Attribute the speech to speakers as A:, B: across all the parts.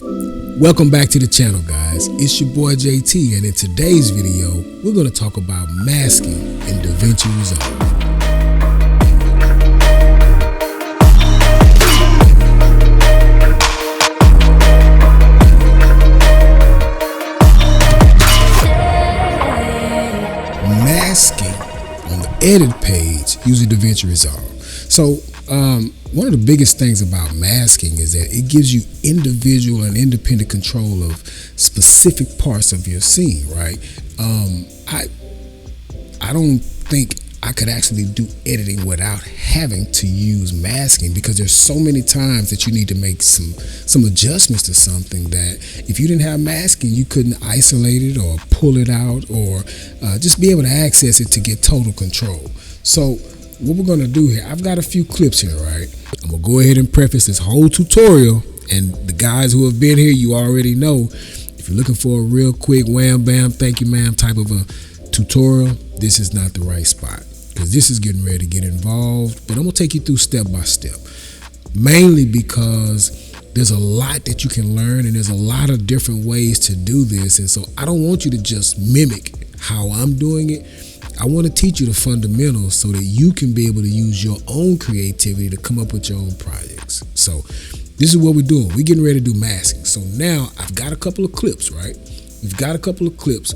A: Welcome back to the channel, guys. It's your boy JT, and in today's video we're going to talk about masking in DaVinci Resolve. Masking on the edit page using DaVinci Resolve. So one of the biggest things about masking is that it gives you individual and independent control of specific parts of your scene, right? I don't think I could actually do editing without having to use masking, because there's so many times that you need to make some adjustments to something that if you didn't have masking, you couldn't isolate it or pull it out or just be able to access it to get total control. So what we're gonna do here, I've got a few clips here, right? I'm gonna go ahead and preface this whole tutorial, and the guys who have been here, you already know, if you're looking for a real quick wham bam thank you ma'am type of a tutorial, this is not the right spot, because this is getting ready to get involved. But I'm gonna take you through step by step, mainly because there's a lot that you can learn and there's a lot of different ways to do this. And so I don't want you to just mimic how I'm doing it. I want to teach you the fundamentals so that you can be able to use your own creativity to come up with your own projects. So this is what we're doing. We're getting ready to do masking. So now I've got a couple of clips, right? We've got a couple of clips,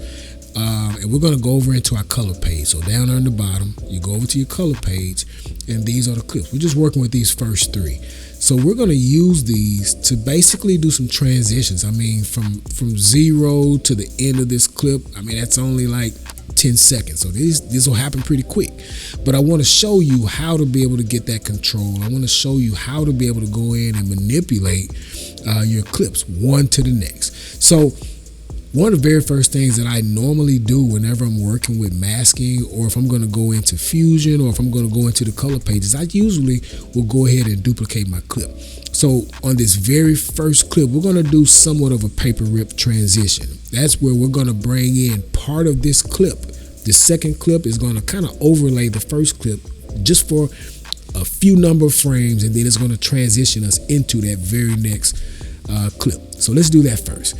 A: and we're going to go over into our color page. So down there on the bottom, you go over to your color page, and these are the clips. We're just working with these first three. So we're going to use these to basically do some transitions. I mean, from zero to the end of this clip, I mean, that's only like 10 seconds. So this will happen pretty quick. But I want to show you how to be able to get that control. I want to show you how to be able to go in and manipulate your clips one to the next. So one of the very first things that I normally do whenever I'm working with masking, or if I'm going to go into Fusion, or if I'm going to go into the color pages, I usually will go ahead and duplicate my clip. So on this very first clip, we're going to do somewhat of a paper rip transition. That's where we're going to bring in part of this clip. The second clip is going to kind of overlay the first clip just for a few number of frames, and then it's going to transition us into that very next clip. So let's do that first.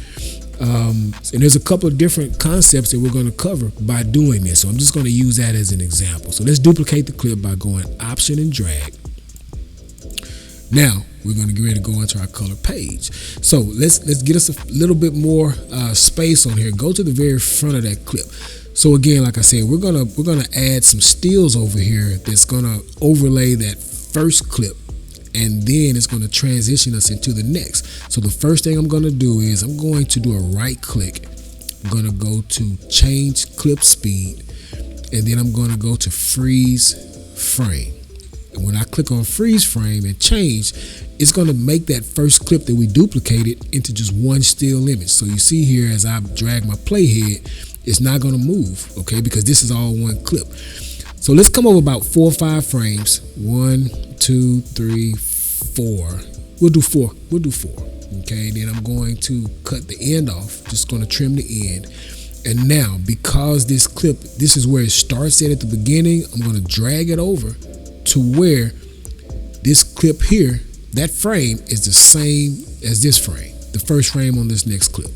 A: And there's a couple of different concepts that we're going to cover by doing this. So I'm just going to use that as an example. So let's duplicate the clip by going Option and drag. Now we're going to get ready to go into our color page. So let's get us a little bit more space on here. Go to the very front of that clip. So again, like I said, we're gonna add some stills over here that's gonna overlay that first clip, and then it's gonna transition us into the next. So the first thing I'm gonna do is I'm going to do a right click. I'm gonna go to change clip speed, and then I'm gonna go to freeze frame. And when I click on freeze frame and change, it's going to make that first clip that we duplicated into just one still image. So you see here, as I drag my playhead, it's not going to move, okay, because this is all one clip. So let's come over about 4 or 5 frames. 1, 2, 3, 4. We'll do 4. Okay, then I'm going to cut the end off. Just going to trim the end. And now, because this clip, this is where it starts at the beginning, I'm going to drag it over to where this clip here, that frame is the same as this frame, the first frame on this next clip.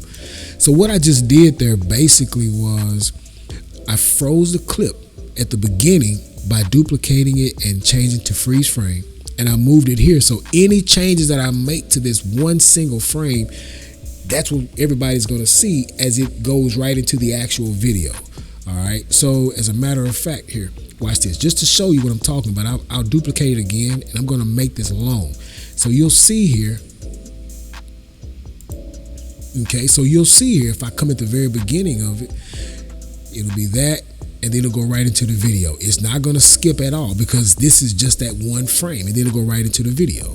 A: So what I just did there basically was I froze the clip at the beginning by duplicating it and changing to freeze frame, and I moved it here. So any changes that I make to this one single frame, that's what everybody's going to see as it goes right into the actual video. All right, so as a matter of fact here, watch this, just to show you what I'm talking about. I'll duplicate it again, and I'm going to make this long. So you'll see here, okay, so you'll see here, if I come at the very beginning of it, it'll be that, and then it'll go right into the video. It's not going to skip at all, because this is just that one frame, and then it'll go right into the video.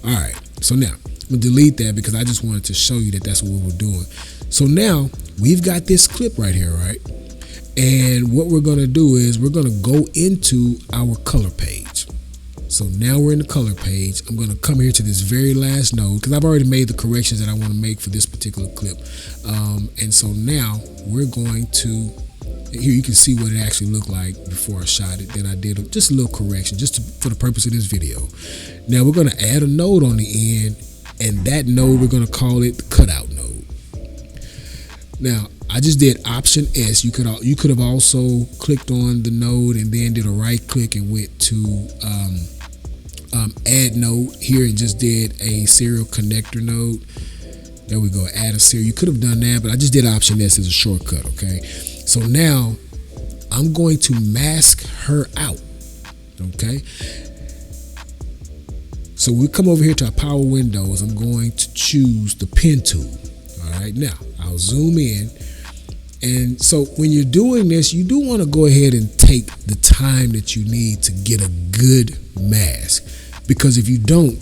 A: All right, so now I'm going to delete that because I just wanted to show you that that's what we were doing. So now we've got this clip right here, right? And what we're going to do is we're going to go into our color page. So now we're in the color page. I'm going to come here to this very last node, because I've already made the corrections that I want to make for this particular clip. And so now we're going to, here you can see what it actually looked like before I shot it. Then I did just a little correction just for the purpose of this video. Now we're going to add a node on the end And that node, we're going to call it the cutout node. Now, I just did Option S. You could have also clicked on the node and then did a right click and went to add node here and just did a serial connector node. There we go, add a serial. You could have done that, but I just did Option S as a shortcut, okay? So now I'm going to mask her out, okay? So we come over here to our power windows. I'm going to choose the pen tool. All right, now I'll zoom in. And so when you're doing this, you do want to go ahead and take the time that you need to get a good mask, because if you don't,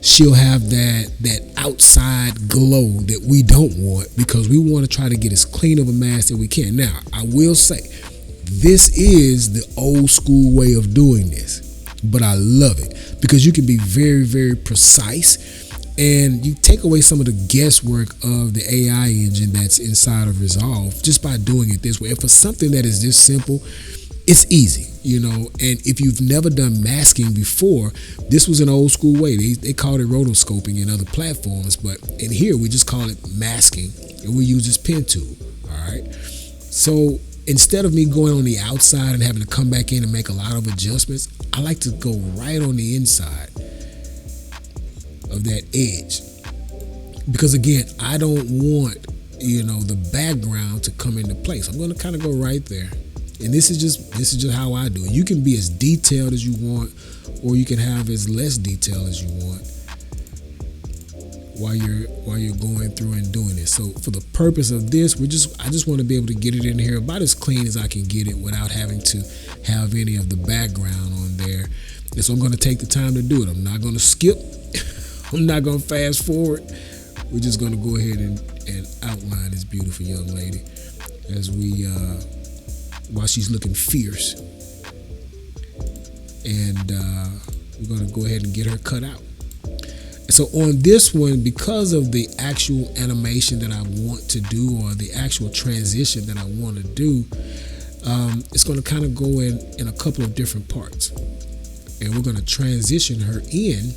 A: she'll have that outside glow that we don't want, because we want to try to get as clean of a mask as we can. Now, I will say, this is the old school way of doing this, but I love it because you can be very, very precise. And you take away some of the guesswork of the AI engine that's inside of Resolve just by doing it this way. And for something that is this simple, it's easy, you know. And if you've never done masking before, this was an old school way. They called it rotoscoping in other platforms, but in here we just call it masking, and we use this pen tool. All right. So instead of me going on the outside and having to come back in and make a lot of adjustments, I like to go right on the inside of that edge, because again, I don't want, you know, the background to come into place. I'm going to kind of go right there, and this is just how I do it. You can be as detailed as you want, or you can have as less detail as you want while you're going through and doing this. So for the purpose of this, I just want to be able to get it in here about as clean as I can get it without having to have any of the background on there. And so I'm going to take the time to do it. I'm not going to skip. I'm not going to fast forward. We're just going to go ahead and outline this beautiful young lady as while she's looking fierce. And we're going to go ahead and get her cut out. So on this one, because of the actual animation that I want to do, or the actual transition that I want to do, it's going to kind of go in a couple of different parts. And we're going to transition her in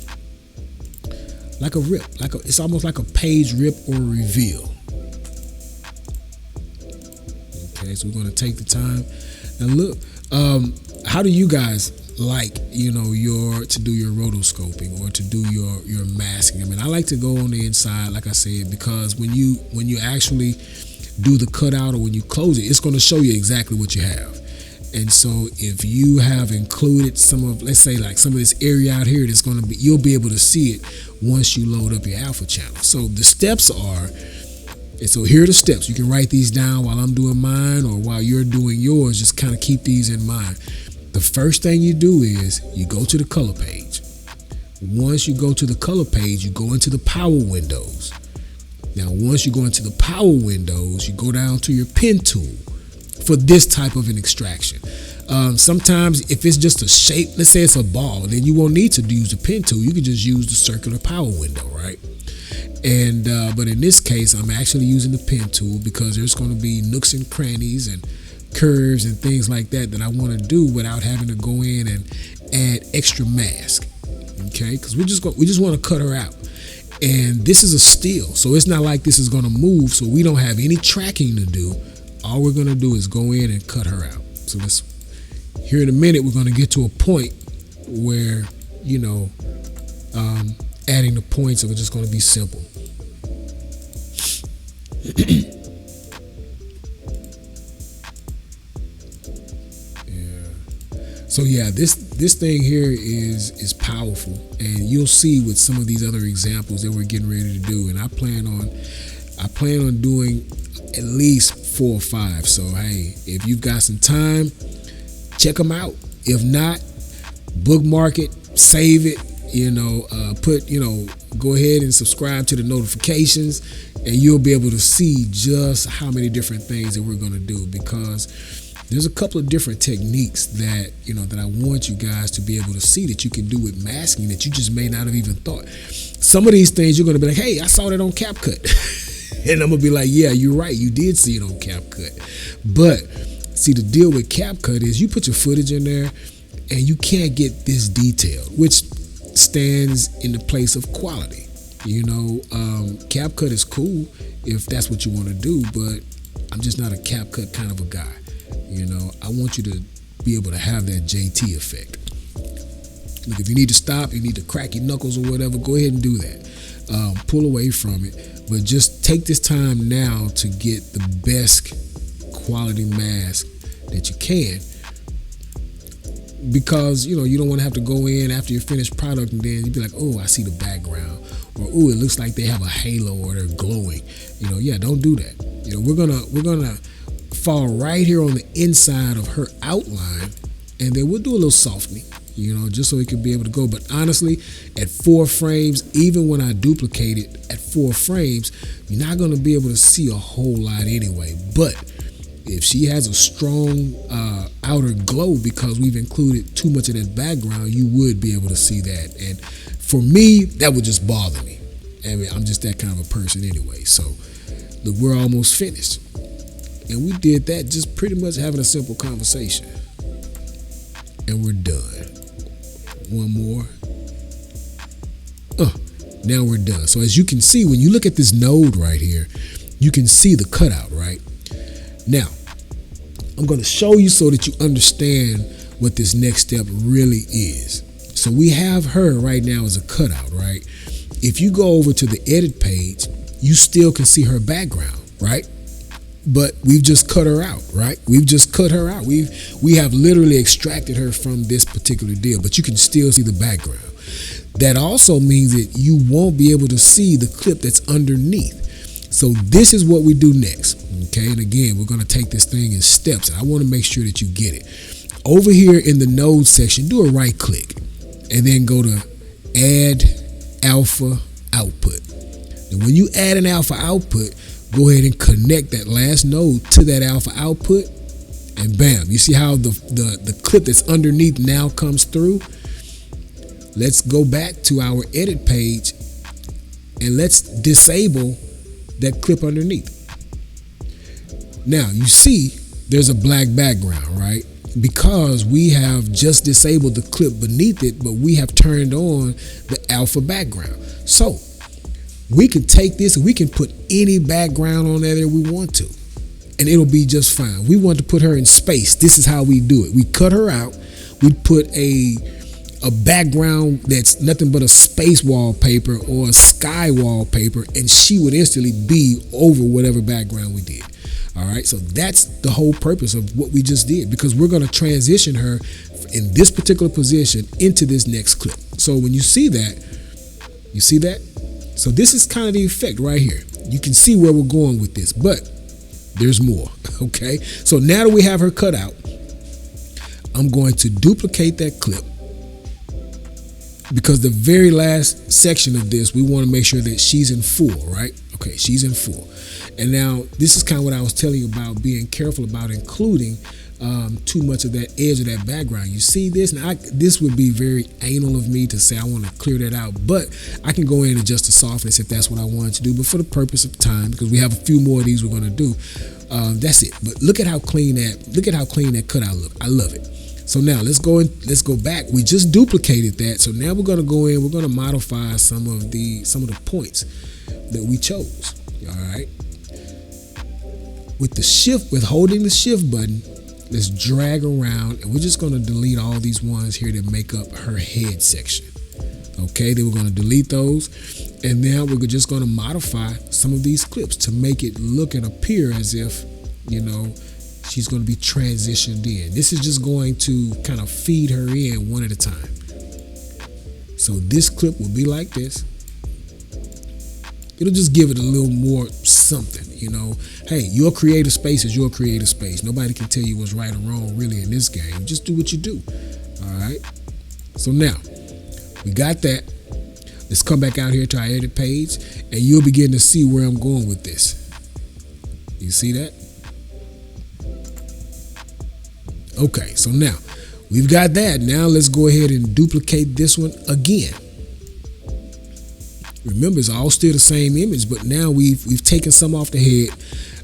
A: like a rip, it's almost like a page rip or a reveal. Okay, so we're going to take the time. Now look, how do you guys like, you know, to do your rotoscoping or to do your masking? I mean, I like to go on the inside, like I said, because when you actually do the cutout or when you close it, it's going to show you exactly what you have. And so if you have included some of, let's say like some of this area out here, that's going to be, you'll be able to see it once you load up your alpha channel. So the steps are, and so here are the steps. You can write these down while I'm doing mine or while you're doing yours. Just kind of keep these in mind. The first thing you do is you go to the color page. Once you go to the color page, you go into the power windows. Now, once you go into the power windows, you go down to your pen tool for this type of an extraction. Sometimes if it's just a shape, let's say it's a ball, then you won't need to use the pen tool. You can just use the circular power window, right? And but in this case, I'm actually using the pen tool because there's going to be nooks and crannies and curves and things like that I want to do without having to go in and add extra mask. Okay, because we just want to cut her out. And this is a still, so it's not like this is going to move, so we don't have any tracking to do. All we're going to do is go in and cut her out. So this, here in a minute, we're going to get to a point where, you know, adding the points are just going to be simple. So yeah, this thing here is powerful, and you'll see with some of these other examples that we're getting ready to do. And I plan on doing at least 4 or 5. So hey, if you've got some time, check them out. If not, bookmark it, save it. You know, go ahead and subscribe to the notifications, and you'll be able to see just how many different things that we're going to do, because there's a couple of different techniques that, you know, that I want you guys to be able to see that you can do with masking that you just may not have even thought. Some of these things you're going to be like, hey, I saw that on CapCut. And I'm going to be like, yeah, you're right. You did see it on CapCut. But see, the deal with CapCut is you put your footage in there and you can't get this detail, which stands in the place of quality. CapCut is cool if that's what you want to do, but I'm just not a CapCut kind of a guy. I want you to be able to have that JT effect. Look, if you need to stop, you need to crack your knuckles or whatever, go ahead and do that. Pull away from it, but just take this time now to get the best quality mask that you can, because you don't want to have to go in after your finished product and then you'd be like, oh, I see the background, or oh, it looks like they have a halo or they're glowing. Don't do that. We're gonna fall right here on the inside of her outline, and then we'll do a little softening, just so it can be able to go. But honestly, at 4 frames, even when I duplicate it at 4 frames, you're not gonna be able to see a whole lot anyway. But if she has a strong outer glow because we've included too much of that background, you would be able to see that. And for me, that would just bother me. I mean, I'm just that kind of a person anyway. So look, we're almost finished. And we did that just pretty much having a simple conversation. And we're done. One more. Now we're done. So as you can see, when you look at this node right here, you can see the cutout, right? Now, I'm going to show you so that you understand what this next step really is. So we have her right now as a cutout, right? If you go over to the edit page, you still can see her background, right? But we've just cut her out, right? We've just cut her out. We have literally extracted her from this particular deal, but you can still see the background. That also means that you won't be able to see the clip that's underneath. So this is what we do next, okay? And again, we're going to take this thing in steps, and I want to make sure that you get it. Over here in the node section, do a right click, and then go to Add Alpha Output. And when you add an alpha output, go ahead and connect that last node to that alpha output, and bam, you see how the clip that's underneath now comes through? Let's go back to our edit page, and let's disable that clip underneath. Now you see there's a black background, right? Because we have just disabled the clip beneath it, but we have turned on the alpha background. So we can take this and we can put any background on there that we want to, and it'll be just fine. We want to put her in space. This is how we do it. We cut her out. We put a background that's nothing but a space wallpaper or a sky wallpaper, and she would instantly be over whatever background we did. All right, so that's the whole purpose of what we just did, because we're going to transition her in this particular position into this next clip. So when you see that, you see that? So this is kind of the effect right here. You can see where we're going with this, but there's more, okay? So now that we have her cut out, I'm going to duplicate that clip, because the very last section of this, we want to make sure that she's in full, right? Okay, she's in full. And now this is kind of what I was telling you about, being careful about including too much of that edge of that background. You see this? Now, this would be very anal of me to say I want to clear that out, but I can go in and adjust the softness if that's what I wanted to do. But for the purpose of time, because we have a few more of these we're going to do, that's it. But look at how clean that cutout look. I love it. So now let's go back. We just duplicated that. So now we're going to go in. We're going to modify some of the points that we chose. All right. With holding the shift button, let's drag around, and we're just going to delete all these ones here that make up her head section. Okay, then we're going to delete those, and now we're just going to modify some of these clips to make it look and appear as if, she's going to be transitioned in. This is just going to kind of feed her in one at a time. So this clip will be like this. It'll just give it a little more something, Hey, your creative space is your creative space. Nobody can tell you what's right or wrong really in this game. Just do what you do. All right. So now we got that. Let's come back out here to our edit page, and you'll begin to see where I'm going with this. You see that? Okay, so now we've got that. Now let's go ahead and duplicate this one again. Remember, it's all still the same image, but now we've taken some off the head.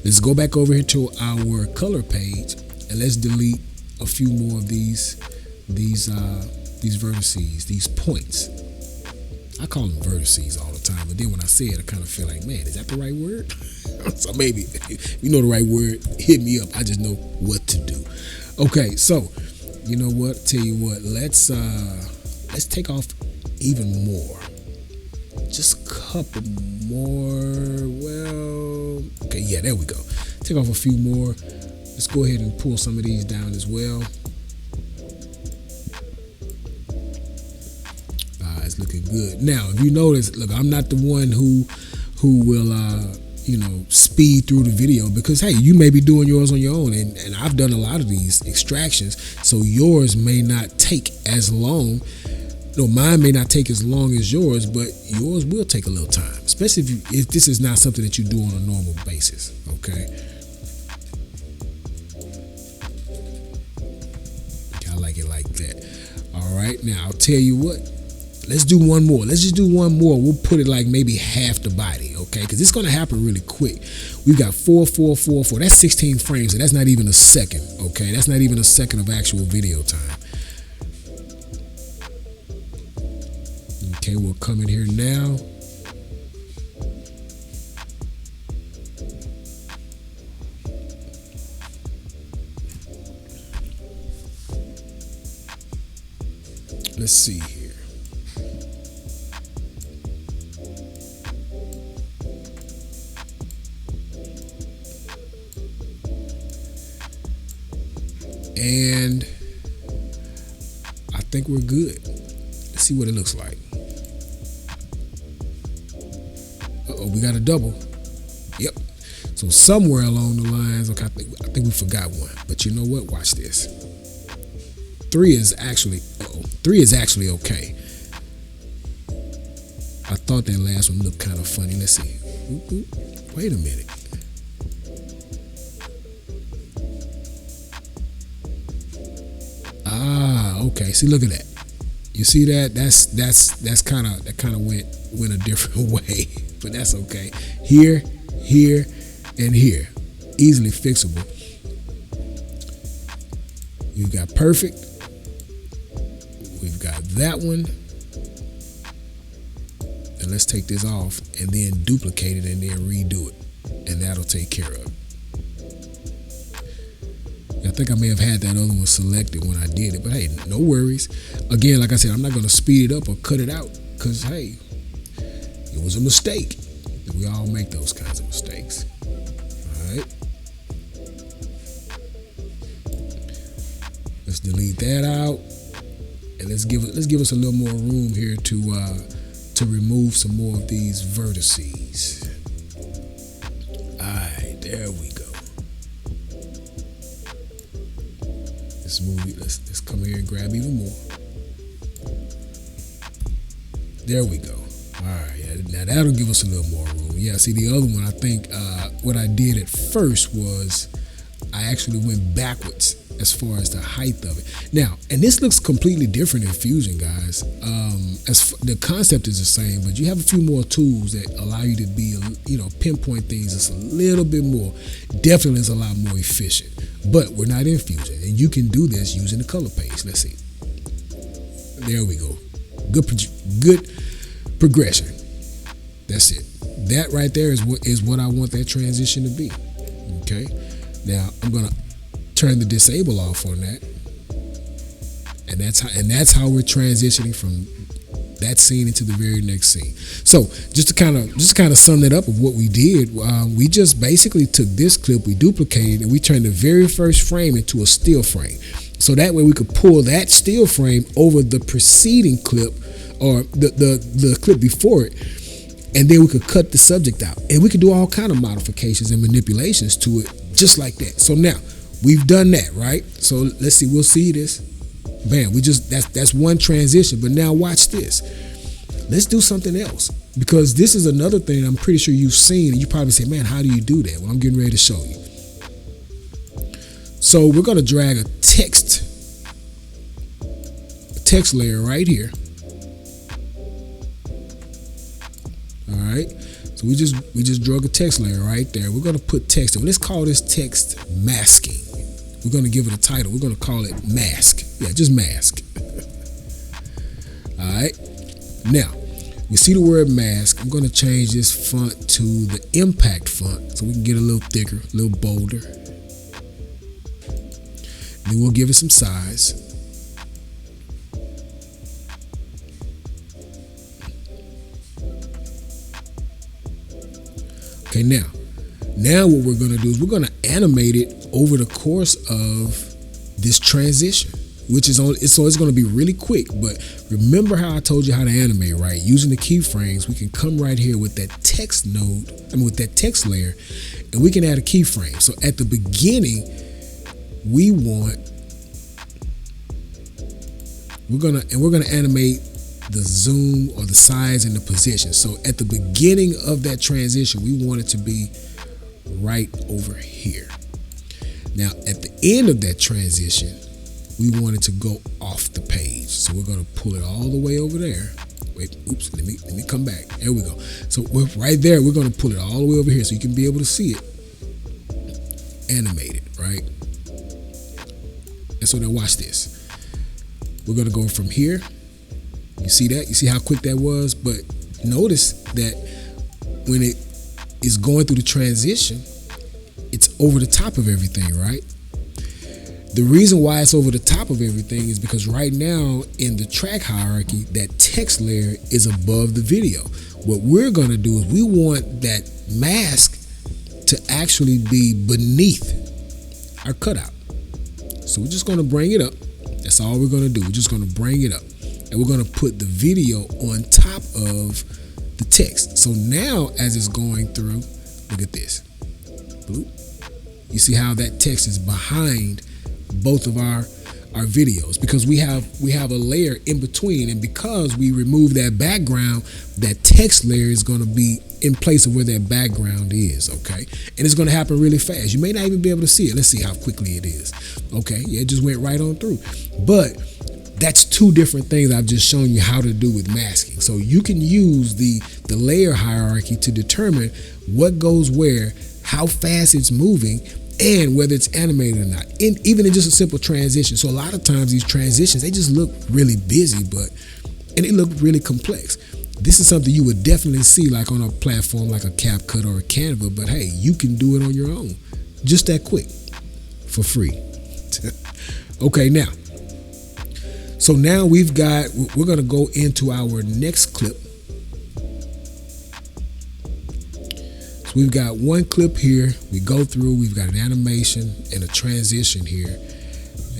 A: Let's go back over here to our color page, and let's delete a few more of these vertices, these points. I call them vertices all the time, but then when I say it, I kind of feel like, man, is that the right word? So maybe if you know the right word, hit me up. I just know what to do. Okay, so you know what? Tell you what, let's take off even more. Just a couple more. Well, okay, yeah, there we go. Take off a few more. Let's go ahead and pull some of these down as well. It's looking good. Now, if you notice, look, I'm not the one who will speed through the video, because hey, you may be doing yours on your own, and I've done a lot of these extractions, so yours may not take as long. No, mine may not take as long as yours, but yours will take a little time, especially if this is not something that you do on a normal basis. Okay. I like it like that. All right, now I'll tell you what. Let's do one more. Let's just do one more. We'll put it like maybe half the body, okay? Because it's going to happen really quick. We've got 4, 4, 4, 4. That's 16 frames, and that's not even a second, okay? That's not even a second of actual video time. Okay, we'll come in here now. Let's see here. And I think we're good. Let's see what it looks like. Uh-oh, we got a double. Yep. So somewhere along the lines, okay, I think we forgot one. But you know what? Watch this. 3 is actually okay. I thought that last one looked kind of funny. Let's see. Wait a minute. Okay, see, look at that. You see that? That kind of went a different way, but that's okay. Here, and here, easily fixable. You've got perfect. We've got that one, and let's take this off and then duplicate it and then redo it, and that'll take care of it. I think I may have had that other one selected when I did it, but hey, no worries. Again, like I said, I'm not going to speed it up or cut it out, because hey, it was a mistake. We all make those kinds of mistakes. All right. Let's delete that out, and let's give us a little more room here to remove some more of these vertices. All right, there we go. Let's come here and grab even more. There we go. All right, yeah, now that'll give us a little more room. Yeah, see, the other one, I think what I did at first was I actually went backwards as far as the height of it. Now, and this looks completely different in Fusion, guys. The concept is the same, but you have a few more tools that allow you to be, pinpoint things just a little bit more. Definitely is a lot more efficient. But we're not in Fusion, and you can do this using the color paste. Let's see. There we go. Good progression. That's it. That right there is what I want that transition to be. Okay. Now I'm gonna turn the disable off on that, and that's how we're transitioning from that scene into the very next scene. So just to kind of sum that up of what we did, we just basically took this clip, we duplicated, and we turned the very first frame into a still frame. So that way we could pull that still frame over the preceding clip, or the clip before it, and then we could cut the subject out, and we could do all kind of modifications and manipulations to it just like that. So now we've done that, right? So let's see, we'll see this. Bam, that's one transition. But now watch this. Let's do something else, because this is another thing I'm pretty sure you've seen, and you probably say, man, how do you do that? Well, I'm getting ready to show you. So we're going to drag a text layer right here. All right. So we just drug a text layer right there. We're going to put text in. Let's call this text masking. We're going to give it a title. We're going to call it mask. Yeah, just mask. All right. Now, We see the word mask. I'm going to change this font to the impact font so we can get a little thicker, a little bolder. And then we'll give it some size. Okay, now what we're going to do is we're going to animate it over the course of this transition, which is on. So it's going to be really quick. But remember how I told you how to animate, right? Using the keyframes, we can come right here with that text node, with that text layer, and we can add a keyframe. So at the beginning, we're gonna animate the zoom or the size and the position. So at the beginning of that transition, we want it to be right over here. Now at the end of that transition, we want it to go off the page. So we're gonna pull it all the way over there. Wait, oops, let me come back. There we go. So we're right there, we're gonna pull it all the way over here so you can be able to see it animated, right? And so now watch this. We're gonna go from here. You see that? You see how quick that was? But notice that when it is going through the transition, it's over the top of everything, right? The reason why it's over the top of everything is because right now in the track hierarchy, that text layer is above the video. What we're gonna do is we want that mask to actually be beneath our cutout. So we're just gonna bring it up. That's all we're gonna do. We're just gonna bring it up. And we're gonna put the video on top of the text. So now as it's going through, look at this. Bloop. You see how that text is behind both of our videos because we have a layer in between, and because we remove that background, that text layer is gonna be in place of where that background is, okay? And it's gonna happen really fast. You may not even be able to see it. Let's see how quickly it is. Okay, yeah, it just went right on through. But that's two different things I've just shown you how to do with masking. So you can use the layer hierarchy to determine what goes where, how fast it's moving, and whether it's animated or not, even in just a simple transition. So a lot of times these transitions, they just look really busy, and they look really complex. This is something you would definitely see like on a platform like a CapCut or a Canva, but hey, you can do it on your own, just that quick, for free. Okay, now, so now we're gonna go into our next clip. So we've got one clip here, we go through, we've got an animation and a transition here,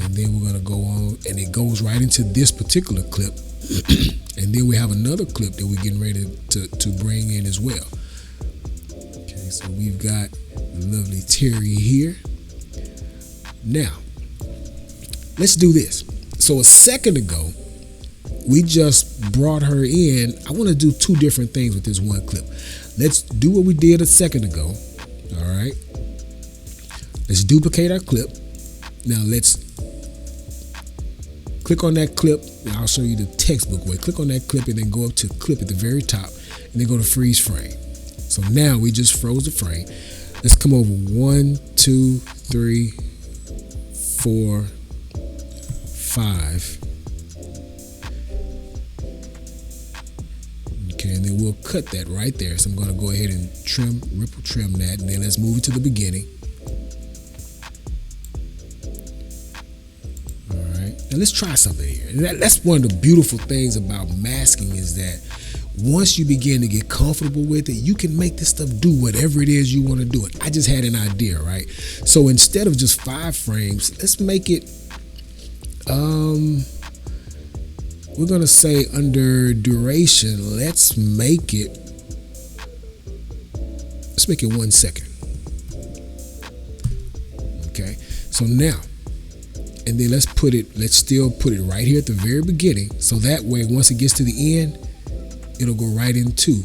A: and then we're gonna go on, and it goes right into this particular clip. And then we have another clip that we're getting ready to bring in as well. Okay, so we've got the lovely Terry here. Now, let's do this. So a second ago, we just brought her in. I want to do two different things with this one clip. Let's do what we did a second ago. All right. Let's duplicate our clip. Now let's click on that clip. And I'll show you the textbook way. Click on that clip and then go up to clip at the very top and then go to freeze frame. So now we just froze the frame. Let's come over 1, 2, 3, 4, 5. Okay, and then we'll cut that right there. So I'm going to go ahead and ripple trim that, and then let's move it to the beginning. All right, now let's try something here. And that's one of the beautiful things about masking is that once you begin to get comfortable with it, you can make this stuff do whatever it is you want to do it. I just had an idea, right? So instead of just 5 frames, let's make it we're gonna say under duration, let's make it 1 second. Okay, so now, and then let's still put it right here at the very beginning, so that way once it gets to the end, it'll go right into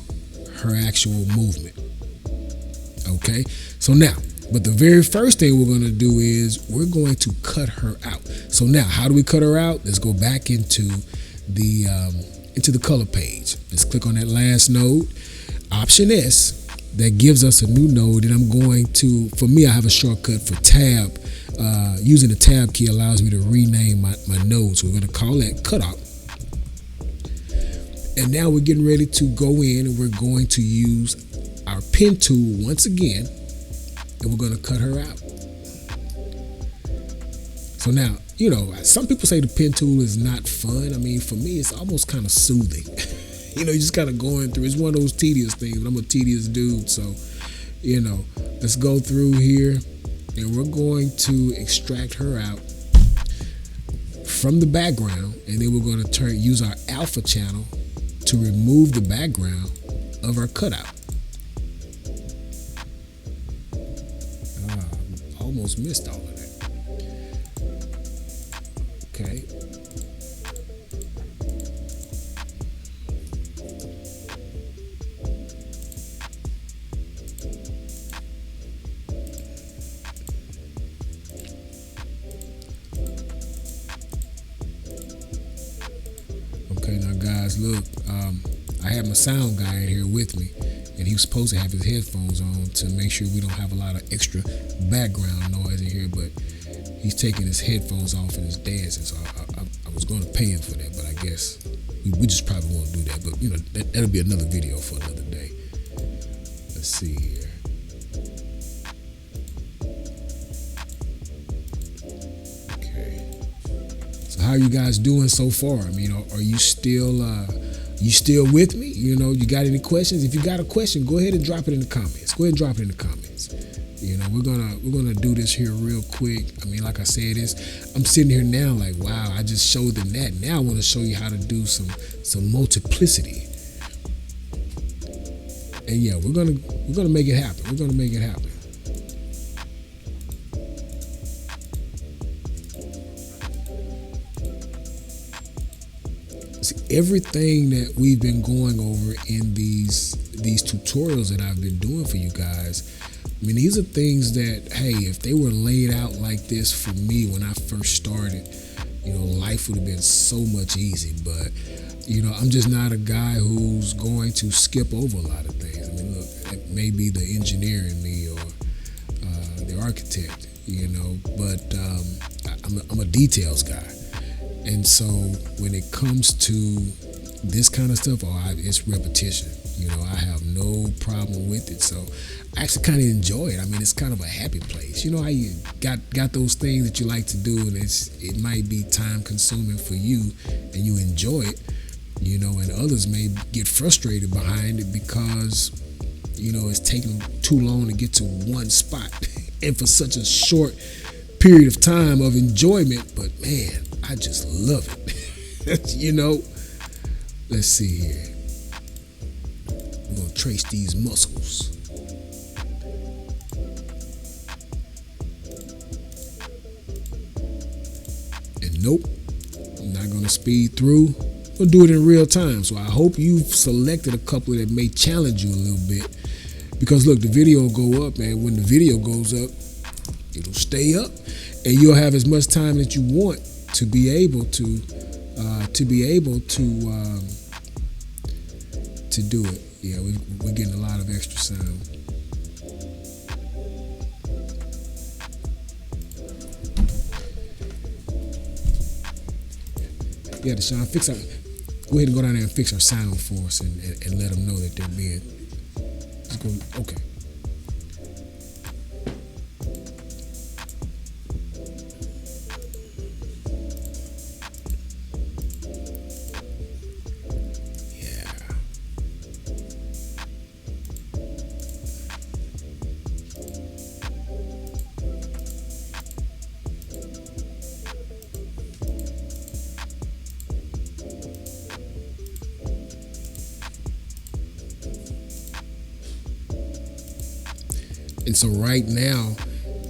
A: her actual movement. Okay, so now, but the very first thing we're going to do is we're going to cut her out. So now, how do we cut her out? Let's go back into the color page. Let's click on that last node, Option S. That gives us a new node, and I'm going to, for me, I have a shortcut for tab. Using the tab key allows me to rename my node. So we're going to call that cutout. And now we're getting ready to go in and we're going to use our pen tool once again, and we're going to cut her out. So now, some people say the pen tool is not fun. I mean, for me, it's almost kind of soothing. You're just kind of going through. It's one of those tedious things, but I'm a tedious dude. So, let's go through here, and we're going to extract her out from the background, and then we're going to use our alpha channel to remove the background of our cutout. Almost missed all of that. Okay. Okay, now guys, look, I have my sound guy in here with me, and he was supposed to have his headphones on to make sure we don't have a lot of extra background noise in here, but he's taking his headphones off and he's dancing, so I was going to pay him for that, but I guess we just probably won't do that, but that'll be another video for another day. Let's see here. So how are you guys doing so far? I mean, are you still with me? You got any questions? If you got a question, go ahead and drop it in the comments. Go ahead and drop it in the comments. We're gonna do this here real quick. I mean, like I said, I'm sitting here now like, wow, I just showed them that. Now I want to show you how to do some multiplicity. And yeah, we're gonna make it happen. We're gonna make it happen. Everything that we've been going over in these tutorials that I've been doing for you guys, I mean, these are things that, hey, if they were laid out like this for me when I first started, life would have been so much easy. But, I'm just not a guy who's going to skip over a lot of things. I mean, look, it may be the engineer in me or the architect, but I'm a details guy. And so when it comes to this kind of stuff, it's repetition. I have no problem with it. So I actually kind of enjoy it. I mean, it's kind of a happy place. How you got those things that you like to do, and it might be time consuming for you, and you enjoy it, and others may get frustrated behind it because, it's taking too long to get to one spot and for such a short period of time of enjoyment. But man, I just love it. Let's see here. We're going to trace these muscles. And nope, I'm not going to speed through. We'll do it in real time. So I hope you've selected a couple that may challenge you a little bit. Because look, the video will go up, man. When the video goes up, it'll stay up. And you'll have as much time that you want to be able to do it. Yeah, we're getting a lot of extra sound. Yeah, Deshaun, go ahead and go down there and fix our sound for us and let them know that they're being. Just go, okay. And so right now,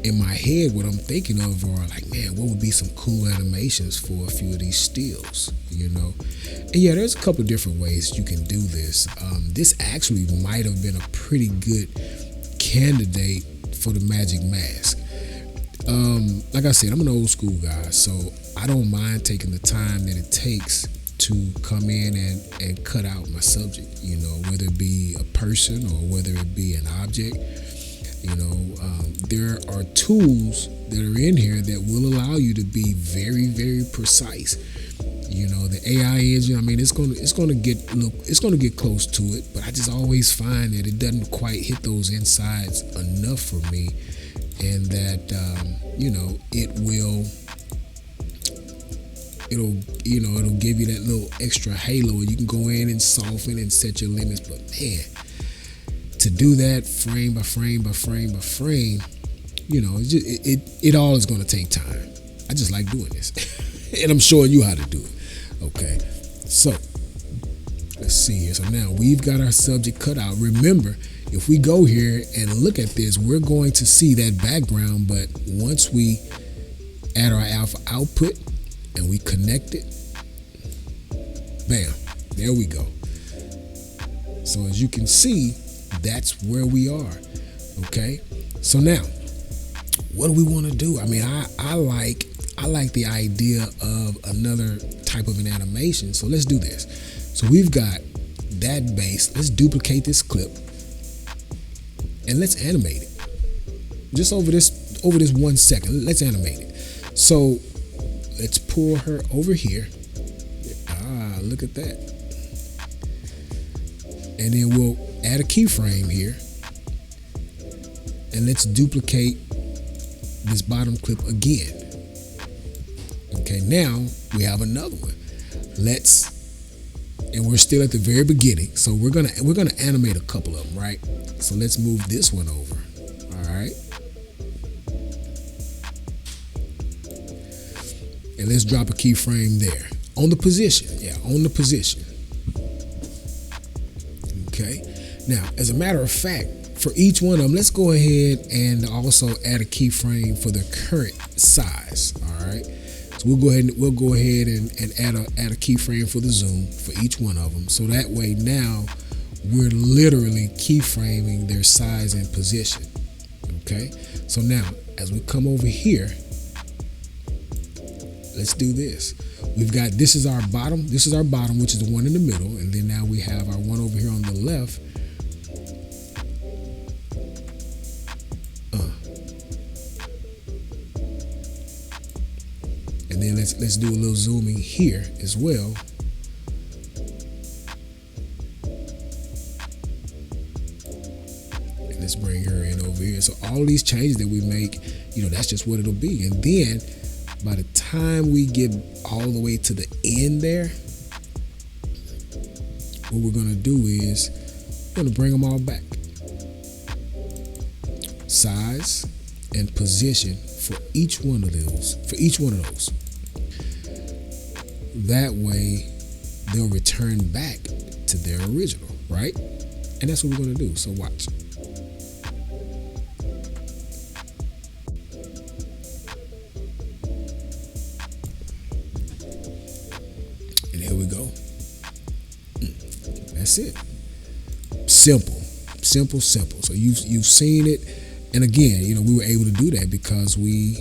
A: in my head, what I'm thinking of are like, man, what would be some cool animations for a few of these stills, And yeah, there's a couple different ways you can do this. This actually might have been a pretty good candidate for the magic mask. Like I said, I'm an old school guy, so I don't mind taking the time that it takes to come in and cut out my subject, whether it be a person or whether it be an object. There are tools that are in here that will allow you to be very, very precise. You know, the AI engine, I mean, it's gonna get close to it, but I just always find that it doesn't quite hit those insides enough for me, and that it'll give you that little extra halo, and you can go in and soften and set your limits. But man, to do that frame by frame by frame by frame, it all is going to take time. I just like doing this, and I'm showing you how to do it. Okay, so let's see here. So now we've got our subject cut out. Remember, if we go here and look at this, we're going to see that background, but once we add our alpha output and we connect it, bam, there we go. So as you can see, that's where we are. Okay, so now what do we want to do? I mean, I like the idea of another type of an animation. So let's do this. So we've got that base. Let's duplicate this clip and let's animate it. Just over this 1 second. Let's animate it. So let's pull her over here. Look at that. And then we'll add a keyframe here. And let's duplicate this bottom clip again. Okay, now we have another one. And we're still at the very beginning, so we're gonna animate a couple of them, right? So let's move this one over. All right, and let's drop a keyframe there on the position. Yeah, on the position. Okay. Now, as a matter of fact, for each one of them, let's go ahead and also add a keyframe for the current size. All right. So we'll go ahead and add a keyframe for the zoom for each one of them. So that way now we're literally keyframing their size and position. Okay. So now as we come over here, let's do this. We've got, this is our bottom, which is the one in the middle. And then now we have our one over here on the left. And then let's do a little zooming here as well. And let's bring her in over here. So all of these changes that we make, that's just what it'll be. And then by the time we get all the way to the end there, what we're gonna do is we're gonna bring them all back. Size and position for each one of those. That way they'll return back to their original, right? And that's what we're gonna do. So watch. And here we go. That's it. Simple. So you've seen it. And again, we were able to do that because we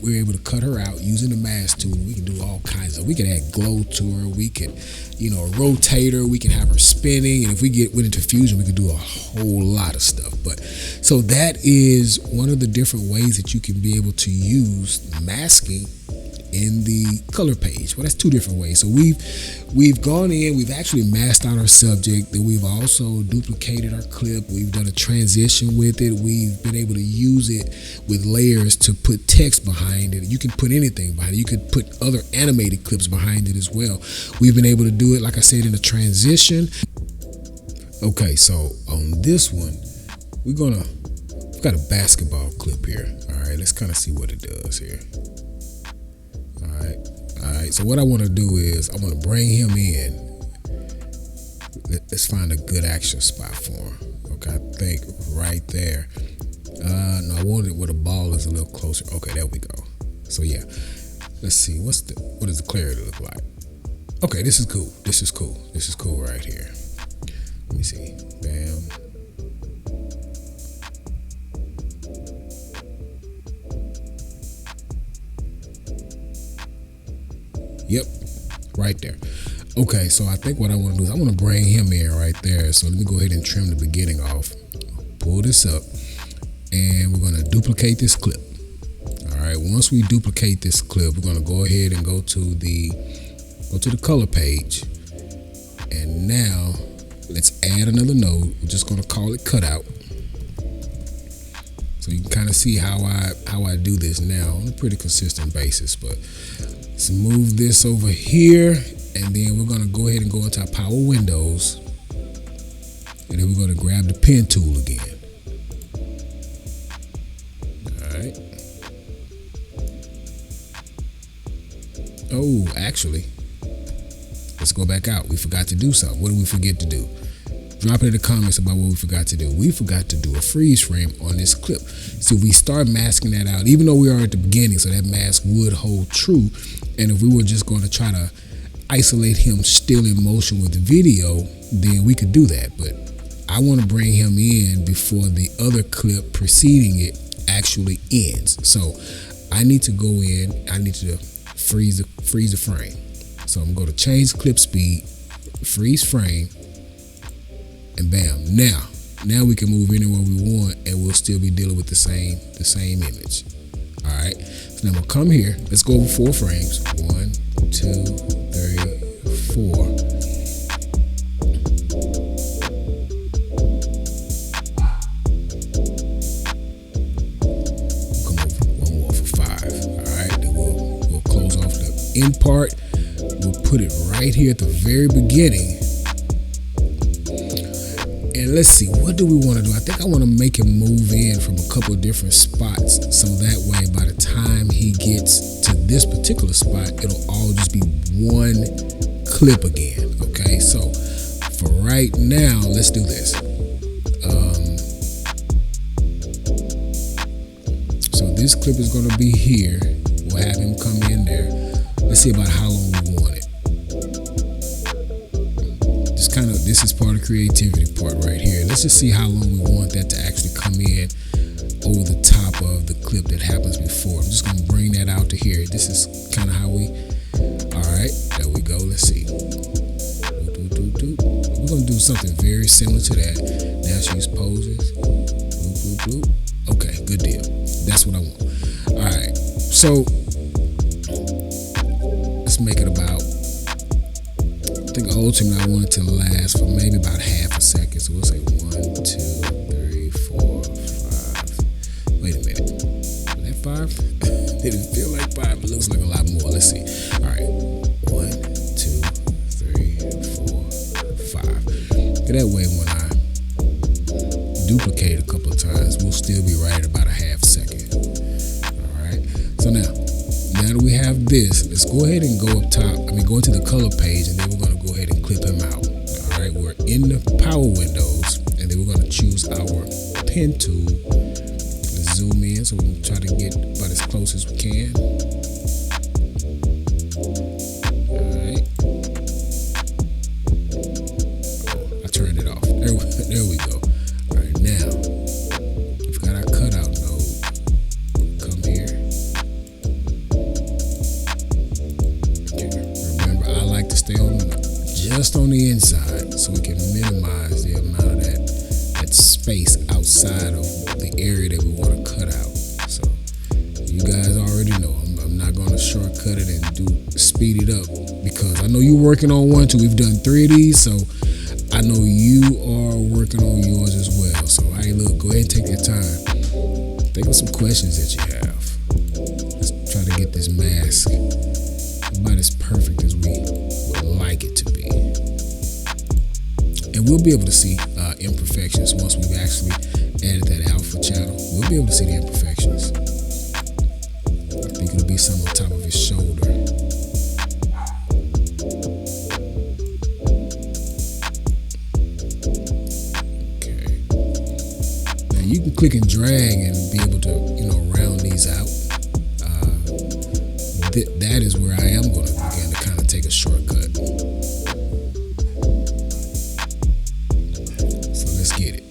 A: were able to cut her out using the mask tool. We can do all kinds of. We can add glow to her. We can, rotate her. We can have her spinning. And if we went into fusion, we could do a whole lot of stuff. But so that is one of the different ways that you can be able to use masking in the color page. Well, that's two different ways. So we've gone in, we've actually masked out our subject, then we've also duplicated our clip, we've done a transition with it, we've been able to use it with layers to put text behind it. You can put anything behind it. You could put other animated clips behind it as well. We've been able to do it, like I said, in a transition. Okay, so on this one, we've got a basketball clip here. All right, let's kind of see what it does here. All right. So what I want to do is I want to bring him in. Let's find a good action spot for him. Okay, I think right there. No, I want it where the ball is a little closer. Okay, there we go. So yeah, let's see. What does the clarity look like? Okay, this is cool. This is cool right here. Let me see. Bam. Yep, right there. Okay, so I think what I want to do is I want to bring him in right there. So let me go ahead and trim the beginning off. Pull this up, and we're going to duplicate this clip. All right, once we duplicate this clip, we're going to go ahead and go to the Go to the color page. And now let's add another node. We're just going to call it cutout. So you can kind of see how I do this now on a pretty consistent basis. But let's move this over here, and then we're going to go ahead and go into our power windows, and then we're going to grab the pen tool again. All right. Oh, actually, let's go back out. We forgot to do something. What did we forget to do? Drop it in the comments about what we forgot to do. We forgot to do a freeze frame on this clip. So we start masking that out, even though we are at the beginning, so that mask would hold true. And if we were just going to try to isolate him still in motion with the video, then we could do that. But I want to bring him in before the other clip preceding it actually ends. So I need to go in, I need to freeze the frame. So I'm going to change clip speed, freeze frame, and bam. Now we can move anywhere we want, and we'll still be dealing with the same image. All right. So now we'll come here. Let's go over 4 frames. 1, 2, 3, 4. Come over one more for 5. All right. Then we'll close off the end part. We'll put it right here at the very beginning. And let's see, what do we want to do? I think I want to make him move in from a couple of different spots, so that way by the time he gets to this particular spot, it'll all just be one clip again. Okay, so for right now, let's do this. So this clip is going to be here. We'll have him come in there. Let's see about how long we want it. This is part of the creativity part right here. Let's just see how long we want that to actually come in over the top of the clip that happens before. I'm just going to bring that out to here. This is kind of how we, all right, there we go. Let's see. We're going to do something very similar to that. Now she's poses. Bloop, bloop, bloop. Okay, good deal. That's what I want. All right, so let's make it about, I think ultimately I want it to last for maybe about half a second. So we'll say 1, 2, 3, 4, 5. Wait a minute. Was that 5? Did it feel like 5? It looks like a lot more. Let's see. All right. 1, 2, 3, 4, 5. That way when I duplicate a couple of times, we'll still be right at about a half second. All right. So now that we have this, let's go ahead and go up top. Go into the color page, and then we're going to go ahead and clip him out. All right, we're in the power windows, and then we're going to choose our pen tool. Let's zoom in so we can try to get about as close as we can. All right. Oh, I turned it off. There we go. All right, now we've got our cutout node. Come here. To stay on just on the inside, so we can minimize the amount of that space outside of the area that we want to cut out. So you guys already know I'm not going to shortcut it and speed it up, because I know you're working on one too. We've done 3 of these, so I know you are working on yours as well. So hey, look, go ahead and take your time. Think of some questions that you have. Let's try to get this mask about as perfect as we would like it to be. And we'll be able to see imperfections once we've actually added that alpha channel. We'll be able to see the imperfections. I think it'll be some on top of his shoulder. Okay. Now you can click and drag and be able to, round these out. That is where I am going to begin to kind of take a shortcut. So let's get it.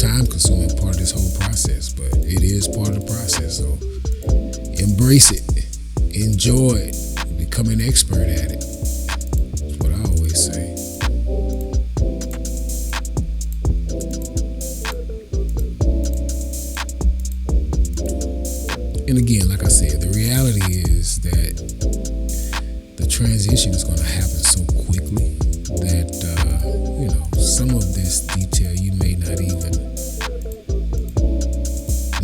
A: time consuming part of this whole process, but it is part of the process. So embrace it, enjoy it, become an expert at it. That's what I always say. And again, like I said, the reality is that the transition is going to happen so quickly that, some of this detail you may not even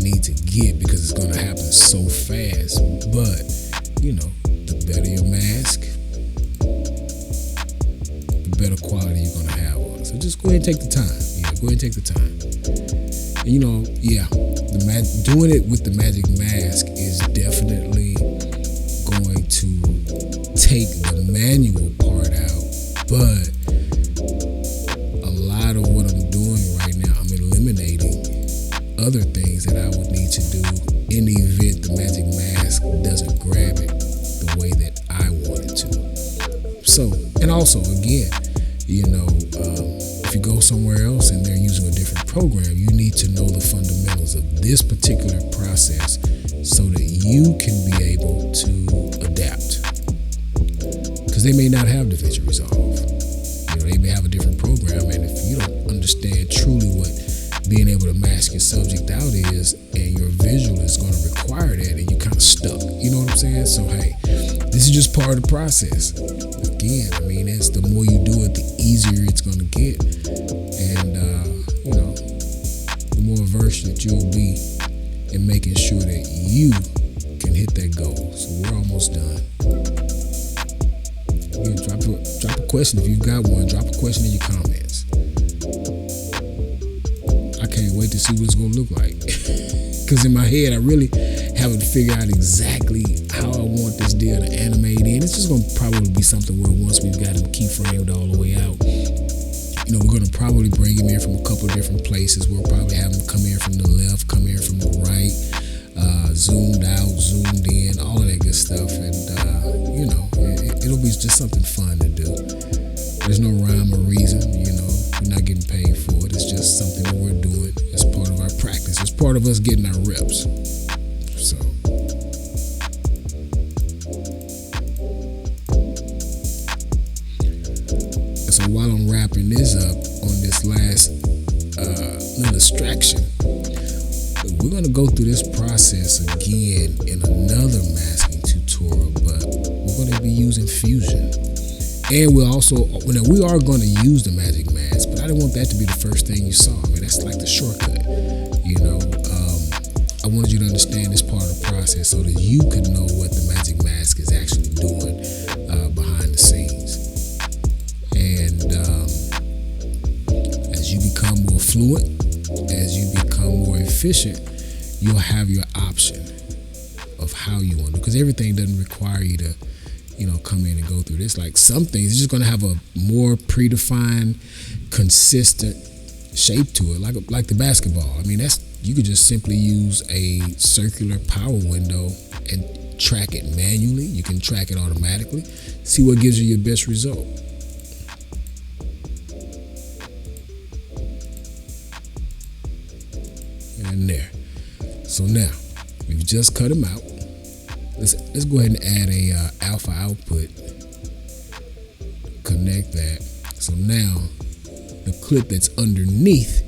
A: need to get because it's going to happen so fast. But, the better your mask, the better quality you're going to have on it. So just go ahead and take the time. Go ahead and take the time. And doing it with the magic mask is definitely going to take the manual part out, but a lot of what I'm doing right now, I'm eliminating other things that I would need to do in the event the magic mask doesn't grab it the way that I want it to. So, and also again, if you go somewhere else and they're using a different program, you need to know the fundamentals of this particular process so that you can be able to adapt. Because they may not have DaVinci Resolve. They may have a different program, and if you don't understand truly what being able to mask your subject out is, and your visual is going to require that, and you're kind of stuck. You know what I'm saying? So, hey, this is just part of the process. Again, it's the more you do it, the easier it's going to get. And, the more versed that you'll be in making sure that you can hit that goal. So we're almost done. Again, drop a question if you've got one. Drop a question in your comments. I can't wait to see what it's going to look like. Because in my head, I really haven't figured out exactly how I want this deal to animate in. It's just going to probably be something where once we've got him keyframed all the way out, we're going to probably bring him in from a couple of different places. We'll probably have him come in from the left, come in from the right, zoomed out, zoomed in, all of that good stuff. And, it'll be just something fun to do. There's no rhyme or reason, we're not getting paid for it. It's just something that we're doing as part of our practice. It's part of us getting our reps. So. So while I'm wrapping this up on this last little distraction, we're going to go through this process again in another masking tutorial, but we're going to be using Fusion. And we are going to use the magic mask, but I didn't want that to be the first thing you saw. That's like the shortcut. I wanted you to understand this part of the process so that you could know what the magic mask is actually doing behind the scenes. And as you become more fluent, as you become more efficient, you'll have your option of how you want to do, because everything doesn't require you to come in and go through this. Like some things, it's just going to have a more predefined, consistent shape to it, like the basketball. You could just simply use a circular power window and track it manually. You can track it automatically. See what gives you your best result. And there. So now, we've just cut them out. Let's go ahead and add a alpha output. Connect that. So now the clip that's underneath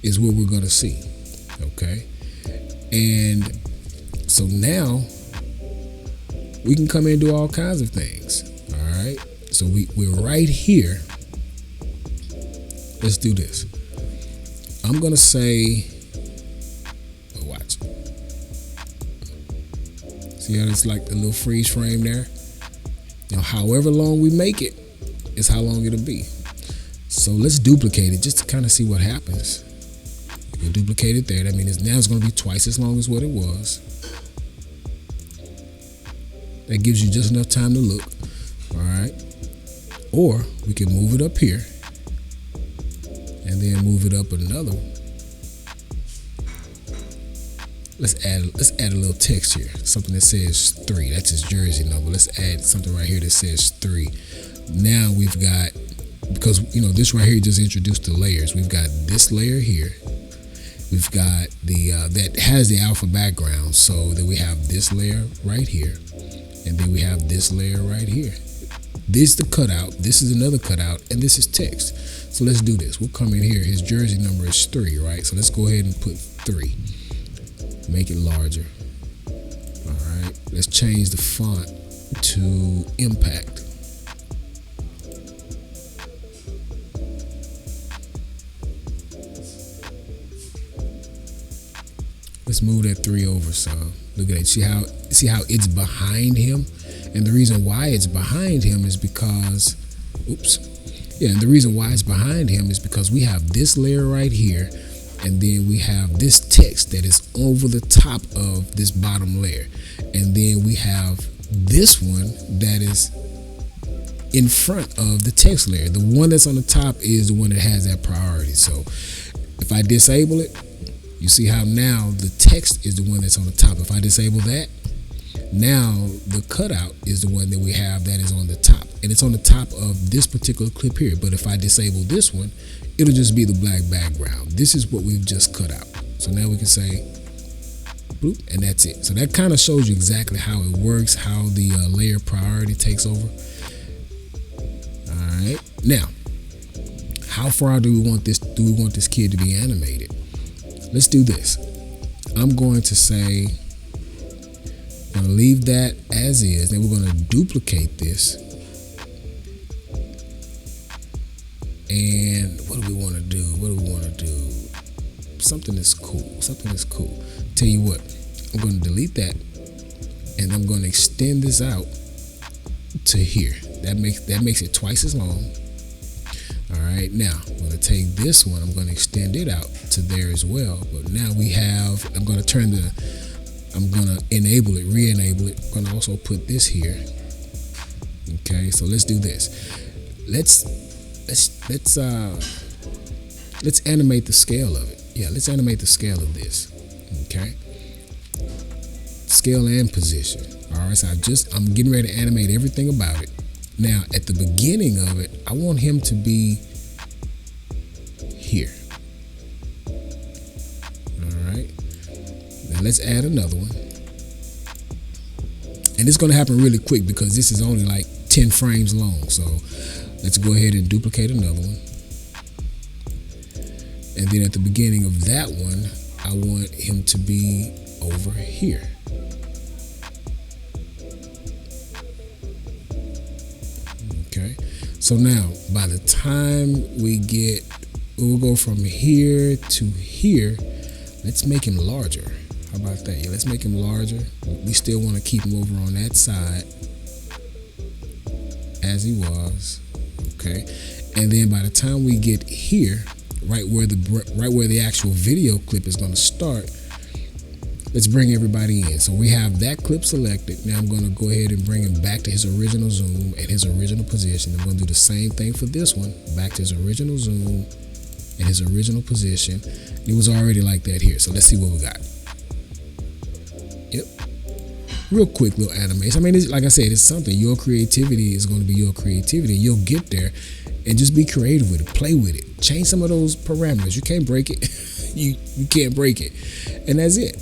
A: is what we're going to see. Okay. And so now we can come in and do all kinds of things. All right. So we're right here. Let's do this. I'm going to say, watch. See how it's like the little freeze frame there? However long we make it is how long it'll be. So let's duplicate it just to kind of see what happens. You duplicate it there. That means now it's going to be twice as long as what it was. That gives you just enough time to look. All right. Or we can move it up here and then move it up another one. Let's add a little text here. Something that says 3. That's his jersey number. Let's add something right here that says 3. Now we've got because this right here just introduced the layers. We've got this layer here. We've got the that has the alpha background. So then we have this layer right here, and then we have this layer right here. This is the cutout. This is another cutout, and this is text. So let's do this. We'll come in here. His jersey number is 3, right? So let's go ahead and put 3. Make it larger. All right. Let's change the font to Impact. Let's move that 3 over some. Look at that. See how it's behind him? And the reason why it's behind him is because, and the reason why it's behind him is because we have this layer right here, and then we have this text that is over the top of this bottom layer. And then we have this one that is in front of the text layer. The one that's on the top is the one that has that priority. So if I disable it, you see how now the text is the one that's on the top. If I disable that, now the cutout is the one that we have that is on the top, and it's on the top of this particular clip here. But if I disable this one, it'll just be the black background. This is what we've just cut out. So now we can say bloop, and that's it. So that kind of shows you exactly how it works, how the layer priority takes over. All right, now how far do we want this? Do we want this kid to be animated? Let's do this. I'm going to say, I'm going to leave that as is. Then we're going to duplicate this. And what do we want to do? What do we want to do? Something that's cool. Something that's cool. Tell you what, I'm going to delete that, and I'm going to extend this out to here. That makes it twice as long. All right, now I'm going to take this one, I'm going to extend it out to there as well. But now we have, I'm going to enable it, re-enable it. I'm going to also put this here. Okay, so let's do this. Let's animate the scale of it. Yeah, let's animate the scale of this. Okay, scale and position. All right, so I'm getting ready to animate everything about it. Now, at the beginning of it, I want him to be here. All right. Now let's add another one. And it's going to happen really quick because this is only like 10 frames long. So let's go ahead and duplicate another one. And then at the beginning of that one, I want him to be over here. Okay, so now by the time we'll go from here to here. Let's make him larger. How about that? Yeah, let's make him larger. We still want to keep him over on that side as he was. Okay, and then by the time we get here, right where the actual video clip is going to start, let's bring everybody in. So we have that clip selected. Now I'm going to go ahead and bring him back to his original zoom and his original position. I'm going to do the same thing for this one, back to his original zoom and his original position. It was already like that here. So let's see what we got. Yep. Real quick little animation. I mean, like I said, it's something. Your creativity is going to be your creativity. You'll get there and just be creative with it. Play with it. Change some of those parameters. You can't break it. you can't break it. And that's it.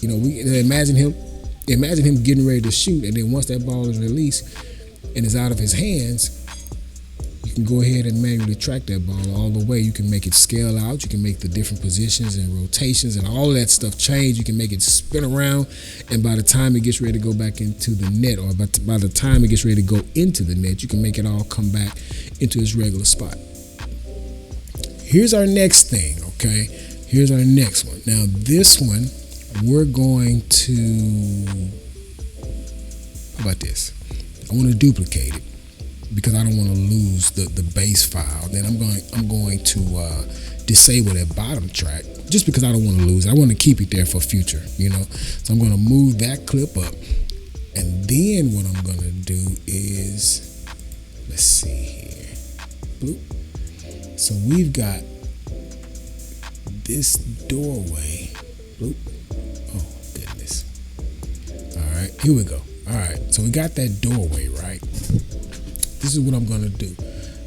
A: You know, we imagine him getting ready to shoot, and then once that ball is released and is out of his hands, you can go ahead and manually track that ball all the way. You can make it scale out. You can make the different positions and rotations and all of that stuff change. You can make it spin around, and by the time it gets ready to go back into the net, or by the time it gets ready to go into the net, you can make it all come back into its regular spot. Here's our next thing, okay? Here's our next one. Now this one, we're going to, how about this? I want to duplicate it because I don't want to lose the base file. Then I'm going to disable that bottom track just because I don't want to lose it. I want to keep it there for future, you know. So I'm going to move that clip up, and then what I'm going to do is, let's see here, bloop. So we've got this doorway, bloop. Oh goodness. All right, here we go. All right, so we got that doorway, right? This is what I'm gonna do.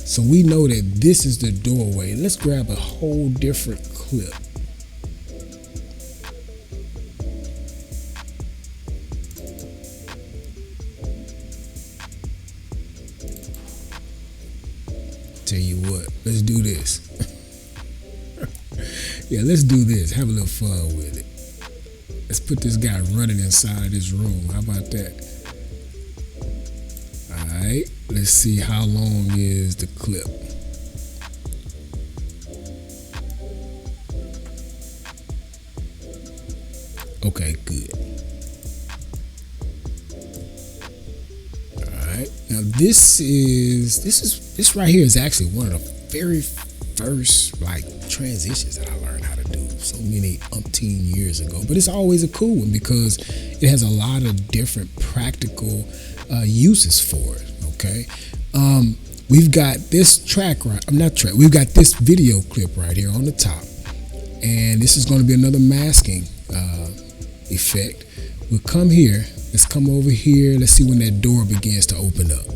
A: So we know that this is the doorway. Let's grab a whole different clip. Tell you what, let's do this. Yeah, let's do this. Have a little fun with it. Let's put this guy running inside this room. How about that? Alright, let's see how long is the clip. Okay, good. Alright, now this right here is actually one of the very first transitions that I learned how to do so many umpteen years ago. But it's always a cool one because it has a lot of different practical uses for it. Okay, we've got this we've got this video clip right here on the top, and this is going to be another masking effect. We'll come here. Let's come over here. Let's see when that door begins to open up.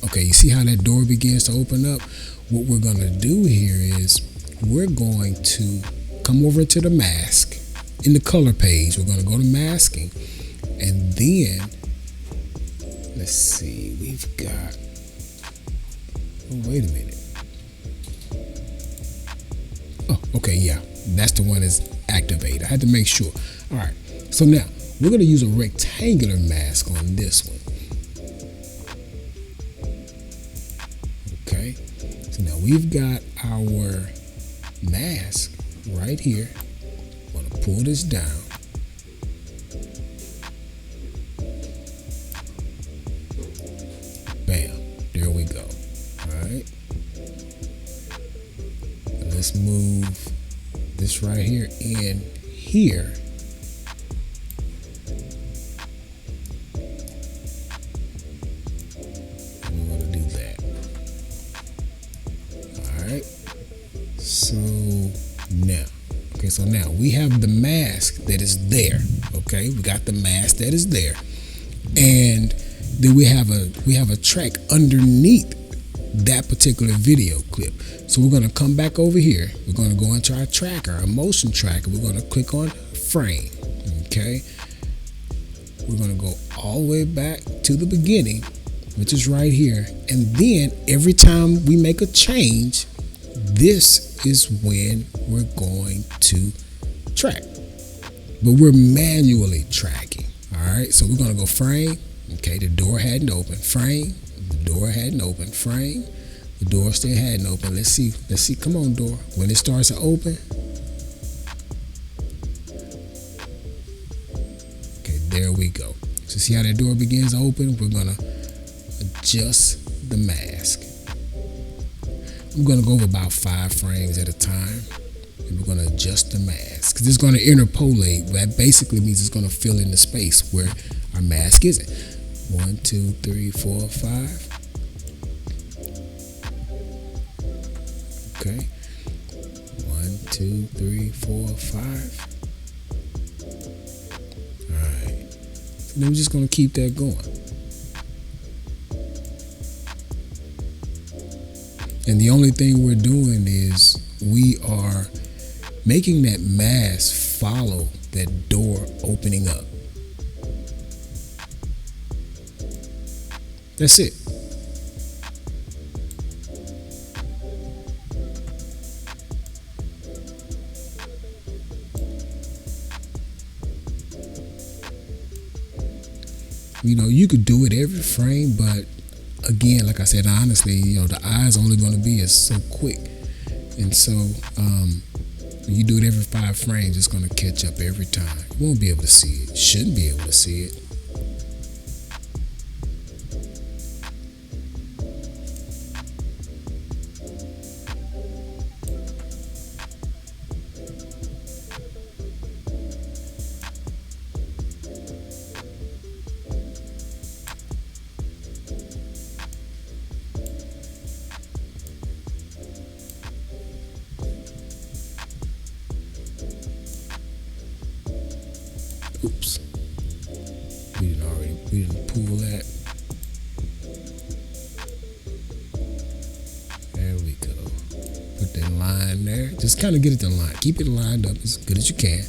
A: Okay, you see how that door begins to open up? What we're going to do here is we're going to come over to the mask in the color page. We're going to go to masking, and then let's see, we've got, oh, wait a minute. Oh, okay, yeah, that's the one that's activated. I had to make sure. All right, so now we're going to use a rectangular mask on this one. Okay, so now we've got our mask right here. I'm going to pull this down. Bam, there we go. All right, let's move this right here in here. We're going to do that. All right, so now we have the mask that is there. Okay, we got the mask that is there, and then we have a track underneath that particular video clip. So we're going to come back over here. We're going to go into our tracker, our motion tracker. We're going to click on frame. Okay, we're going to go all the way back to the beginning, which is right here, and then every time we make a change, this is when we're going to track, but we're manually tracking. All right, so we're going to go frame. Okay, the door hadn't opened. Frame, the door hadn't opened. Frame, the door still hadn't opened. Let's see, come on, door. When it starts to open, okay, there we go. So see how that door begins to open? We're gonna adjust the mask. I'm gonna go over about 5 frames at a time, and we're gonna adjust the mask because it's gonna interpolate. That basically means it's gonna fill in the space where our mask isn't. 1, 2, 3, 4, 5. Okay. 1, 2, 3, 4, 5. All right. So then we're just gonna keep that going. And the only thing we're doing is we are making that mask follow that door opening up. That's it. You know, you could do it every frame, but again, like I said, honestly, you know, the eye's only going to be so quick. And so when you do it every 5 frames, it's going to catch up every time. You won't be able to see it. Shouldn't be able to see it. Oops. line there. Just kind of get it to line. Keep it lined up as good as you can.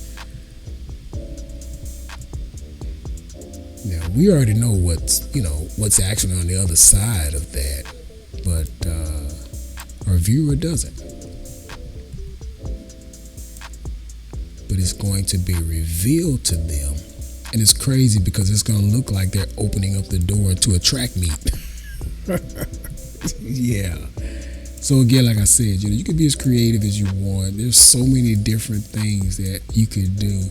A: Now, we already know what's actually on the other side of that, but our viewer doesn't. But it's going to be revealed to them. And it's crazy because it's going to look like they're opening up the door to a track meet. Yeah. So again, like I said, you can be as creative as you want. There's so many different things that you could do.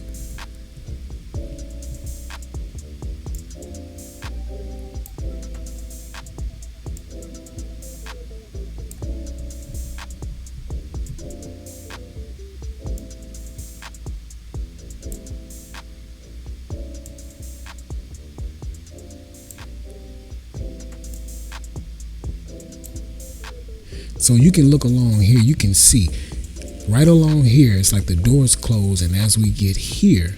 A: So you can look along here, you can see right along here, it's like the doors close, and as we get here,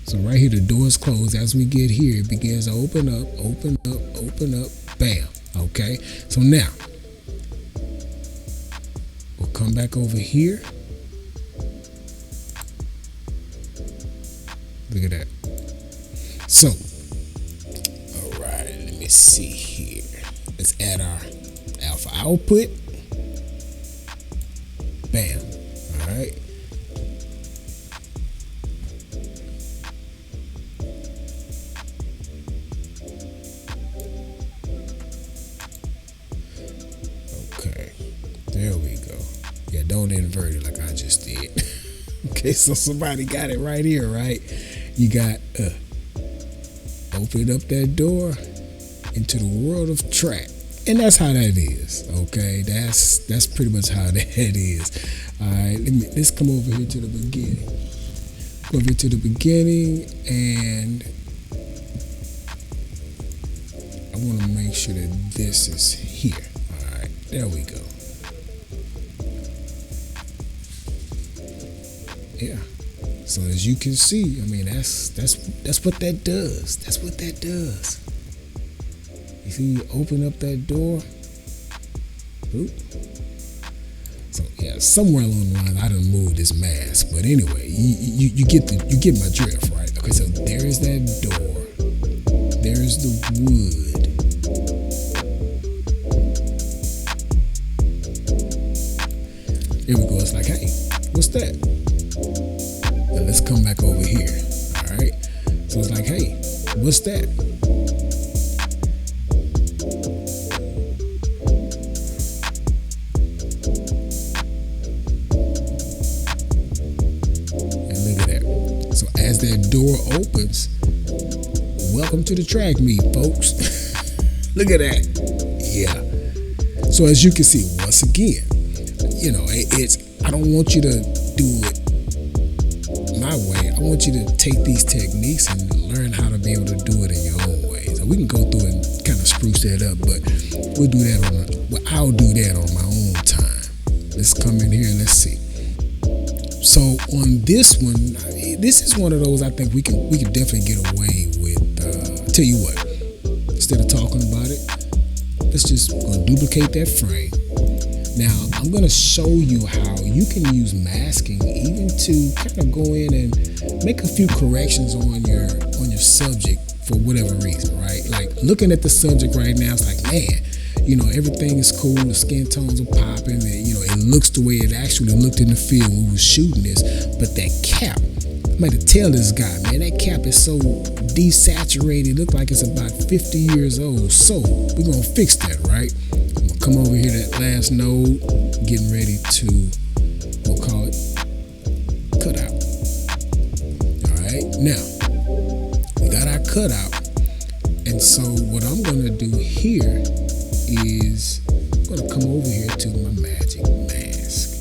A: so right here the doors close, as we get here, it begins to open up, bam, okay? So now, we'll come back over here. Look at that. So, all right, let me see here. Let's add our alpha output. Bam. All right. Okay. There we go. Yeah, don't invert it like I just did. Okay, so somebody got it right here, right? You got open up that door into the world of track. And that's how that is, okay? That's pretty much how that is. All right, let's come over here to the beginning. Go over here to the beginning, and I want to make sure that this is here. All right, there we go. Yeah. So as you can see, I mean, that's what that does. That's what that does. You see, you open up that door. Oop. So yeah, somewhere along the line, I done moved this mask. But anyway, you get my drift, right? Okay, so there's that door. There's the wood. Here we go. It's like, hey, what's that? Now let's come back over here. All right. So it's like, hey, what's that? As that door opens, welcome to the track meet, folks. Look at that. Yeah. So as you can see, once again, I don't want you to do it my way. I want you to take these techniques and learn how to be able to do it in your own way. So we can go through and kind of spruce that up, but we'll do that I'll do that on my own time. Let's come in here and let's see. So on this one, this is one of those I think we can definitely get away with. Tell you what, instead of talking about it, let's just gonna duplicate that frame. Now I'm gonna show you how you can use masking even to kind of go in and make a few corrections on your subject for whatever reason, right? Like looking at the subject right now, it's like, man, everything is cool, the skin tones are popping, and it looks the way it actually looked in the field when we were shooting this. But that cap, I'm going to tell this guy, man, that cap is so desaturated, it looked like it's about 50 years old. So we're going to fix that, right? I'm going to come over here to that last node, getting ready to, we'll call it cutout. All right, now we got our cutout. And so what I'm going to do here is I'm going to come over here to my magic mask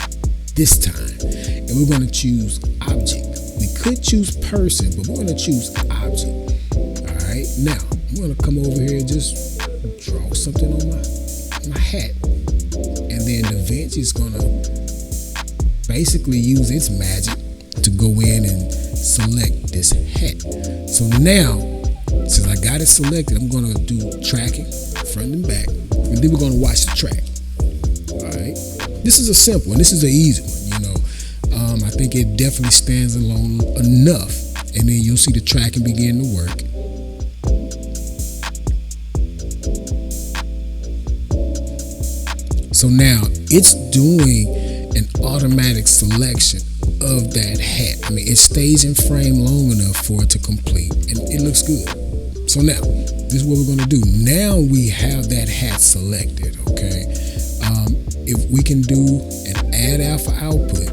A: this time, and we're going to choose object. We could choose person, but we're going to choose object. All right, now I'm going to come over here and just draw something on my hat, and then DaVinci is going to basically use its magic to go in and select this hat. So now, since I got it selected, I'm going to do tracking front and back. And then we're going to watch the track. All right. this is a simple one. This is an easy one, you know. I think it definitely stands alone enough. And then you'll see the tracking begin to work. So now it's doing an automatic selection of that hat. I mean, it stays in frame long enough for it to complete, and it looks good. So now, this is what we're going to do. Now we have that hat selected, okay? If we can do an add alpha output,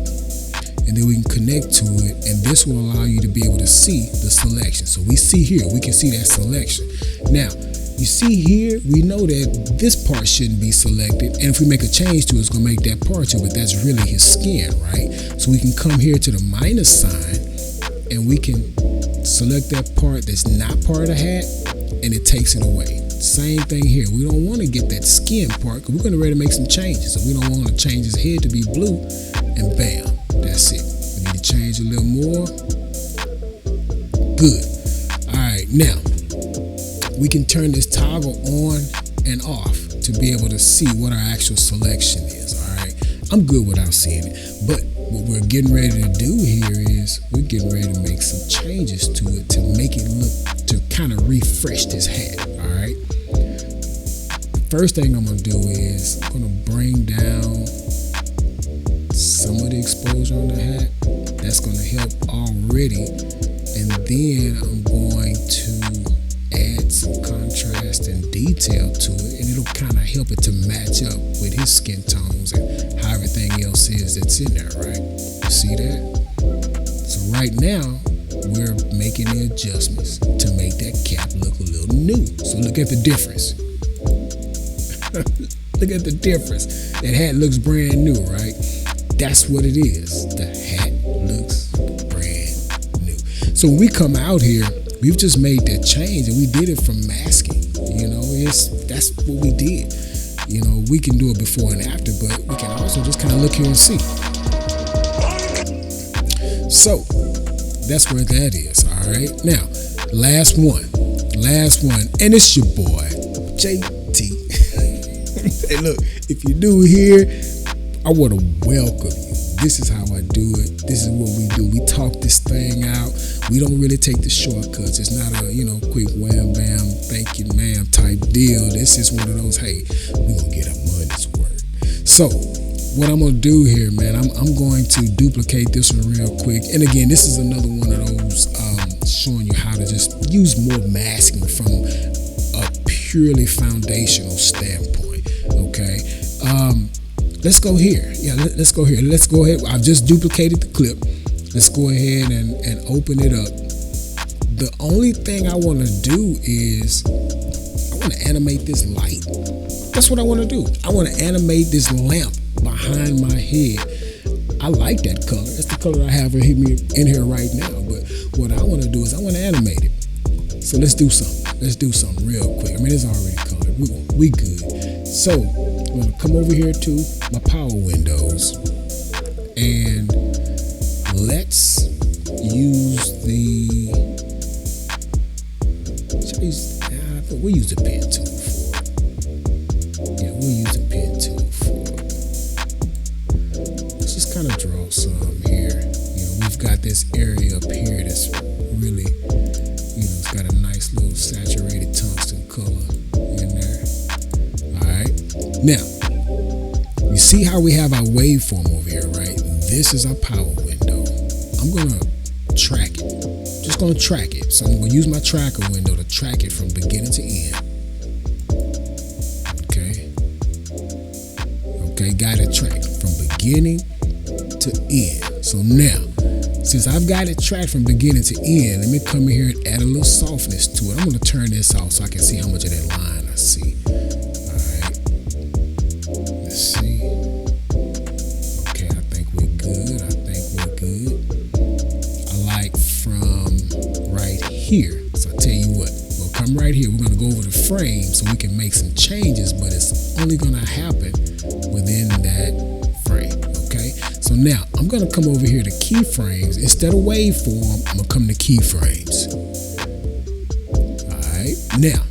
A: and then we can connect to it, and this will allow you to be able to see the selection. So we see here, we can see that selection. Now, you see here, we know that this part shouldn't be selected, and if we make a change to it, it's going to make that part to it, but that's really his skin, right? So we can come here to the minus sign, and we can select that part that's not part of the hat, and it takes it away. Same thing here. We don't want to get that skin part, because we're going to ready to make some changes. So we don't want to change his head to be blue, and bam, that's it. We need to change a little more. Good. All right, now we can turn this toggle on and off to be able to see what our actual selection is. All right, I'm good without seeing it, but what we're getting ready to do here is we're getting ready to make some changes to it to make it look, to kind of refresh this hat. All right, the first thing I'm gonna do is I'm gonna bring down some of the exposure on the hat. That's gonna help already, and then I'm going to add some contrast and detail to it, and it'll kind of help it to match up with his skin tones and how everything else is that's in there, right? You see that? So right now, we're making the adjustments to make that cap look a little new. So look at the difference. Look at the difference. That hat looks brand new, right? That's what it is. The hat looks brand new. So when we come out here, we've just made that change, and we did it from masking. You know, that's what we did. You know, we can do it before and after, but we can also just kind of look here and see. So that's where that is. All right. Now, last one, and it's your boy JT. Hey, look, if you're new here, I want to welcome you. This is how I do it. This is what we do. We talk this thing out. We don't really take the shortcuts. It's not a, quick wham bam, thank you ma'am type deal. This is one of those, hey, we're going to get our money's worth. So what I'm going to do here, man, I'm going to duplicate this one real quick. And again, this is another one of those showing you how to just use more masking from a purely foundational standpoint, okay? Let's go here. Yeah, let's go here. Let's go ahead. I've just duplicated the clip. Let's go ahead and open it up. The only thing I want to do is I want to animate this light. That's what I want to do. I want to animate this lamp behind my head. I like that color. That's the color I have in here right now. But what I want to do is I want to animate it. So let's do something. Let's do something real quick. I mean, it's already colored. We good. So I'm going to come over here to my power windows, and let's use we'll use the pen tool for it. Yeah, we'll use the pen tool for it. Let's just kind of draw some here. We've got this area up here that's really, it's got a nice little saturated tungsten color in there. All right. Now, you see how we have our waveform over here, right? This is our power window. I'm going to track it. Just going to track it. So I'm going to use my tracker window to track it from beginning to end. Okay, got it tracked from beginning to end. So now, since I've got it tracked from beginning to end, let me come in here and add a little softness to it. I'm going to turn this off so I can see how much of that line I see. All right. Let's see. Okay, I think we're good. I like from right here. So I tell you what, we'll come right here. We're going to go over the frame so we can make some changes, but it's only going to happen within that frame. Okay, so now I'm going to come over here to keyframes. Instead of waveform, I'm going to come to keyframes. All right, now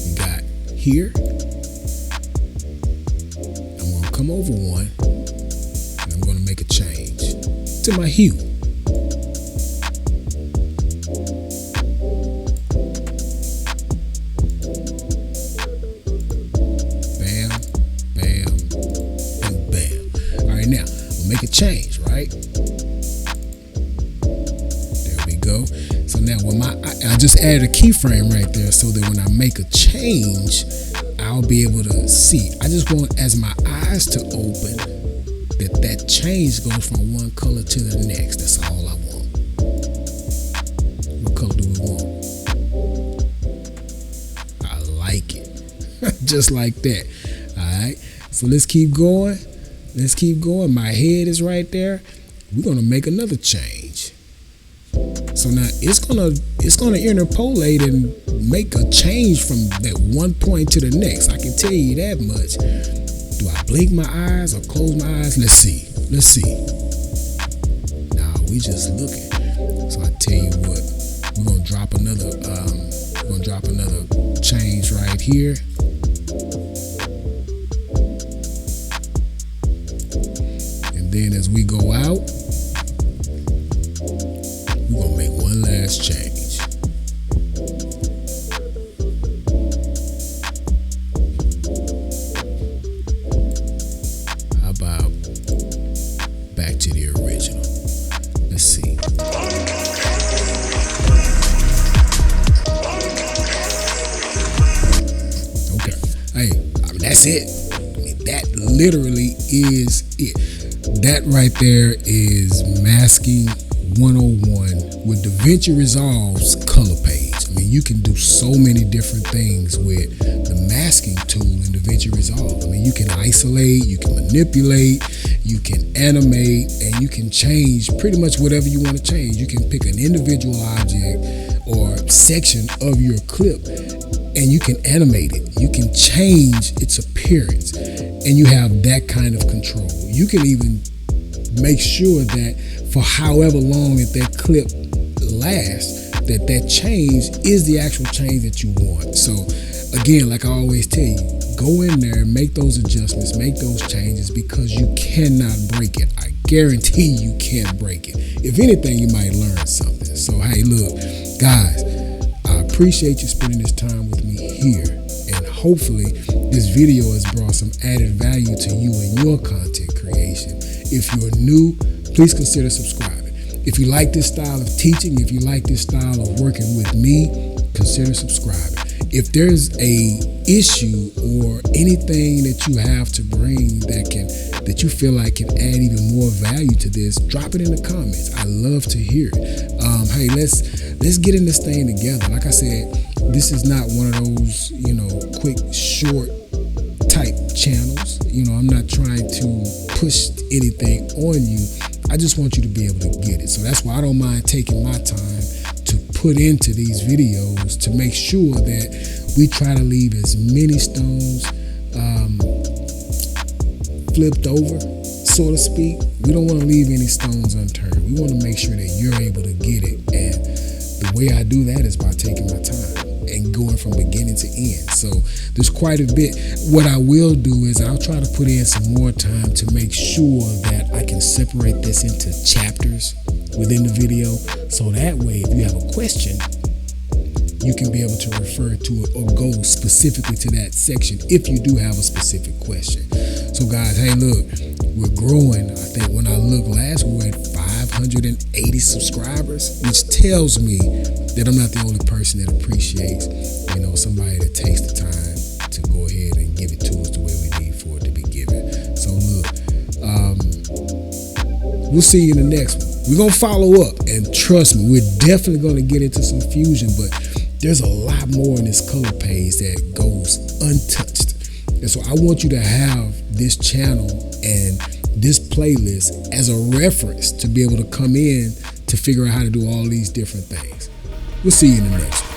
A: we got here. I'm going to come over one, and I'm going to make a change to my hue. Bam, bam, and bam. All right, now we'll make a change, right? There we go. So now when I just added a keyframe right there so that when I make a change, I'll be able to see. I just want, as my eyes to open, that change goes from one color to the next. That's all I want. What color do we want? I like it. Just like that. All right. So let's keep going. Let's keep going. My head is right there. We're gonna make another change. So now it's gonna interpolate and make a change from that one point to the next. I can tell you that much. Do I blink my eyes or close my eyes? Let's see. Nah, we just looking. So I tell you what, we're gonna drop another change right here. And then as we go out, we're gonna make one last change. How about back to the original? Let's see. Okay. Hey, I mean, that's it. I mean, that literally is it. That right there is masking 101 with DaVinci Resolve's color page. I mean, you can do so many different things with the masking tool in DaVinci Resolve. I mean, you can isolate, you can manipulate, you can animate, and you can change pretty much whatever you want to change. You can pick an individual object or section of your clip and you can animate it. You can change its appearance and you have that kind of control. You can even make sure that for however long that clip lasts, that change is the actual change that you want. So again, like I always tell you, go in there and make those adjustments, make those changes, because you cannot break it. I guarantee you can't break it. If anything, you might learn something. So hey, look, guys, I appreciate you spending this time with me here, and hopefully this video has brought some added value to you and your content creation. If you're new, please consider subscribing. If you like this style of teaching, if you like this style of working with me, consider subscribing. If there's a issue or anything that you have to bring that you feel like can add even more value to this, drop it in the comments. I love to hear it. Hey, let's get in this thing together. Like I said, this is not one of those, quick, short type channels. I'm not trying to push anything on you. I just want you to be able to get it. So that's why I don't mind taking my time to put into these videos to make sure that we try to leave as many stones flipped over, so to speak. We don't want to leave any stones unturned. We want to make sure that you're able to get it. And the way I do that is by taking my time and going from beginning to end. So there's quite a bit. What I will do is I'll try to put in some more time to make sure that I can separate this into chapters within the video. So that way, if you have a question, you can be able to refer to it or go specifically to that section if you do have a specific question. So guys, hey, look, we're growing. I think when I looked last, we were at 580 subscribers, which tells me that I'm not the only person that appreciates, somebody that takes the time to go ahead and give it to us the way we need for it to be given. So look, we'll see you in the next one. We're going to follow up, and trust me, we're definitely going to get into some fusion, but there's a lot more in this color page that goes untouched. And so I want you to have this channel and this playlist as a reference to be able to come in to figure out how to do all these different things. We'll see you in the next one.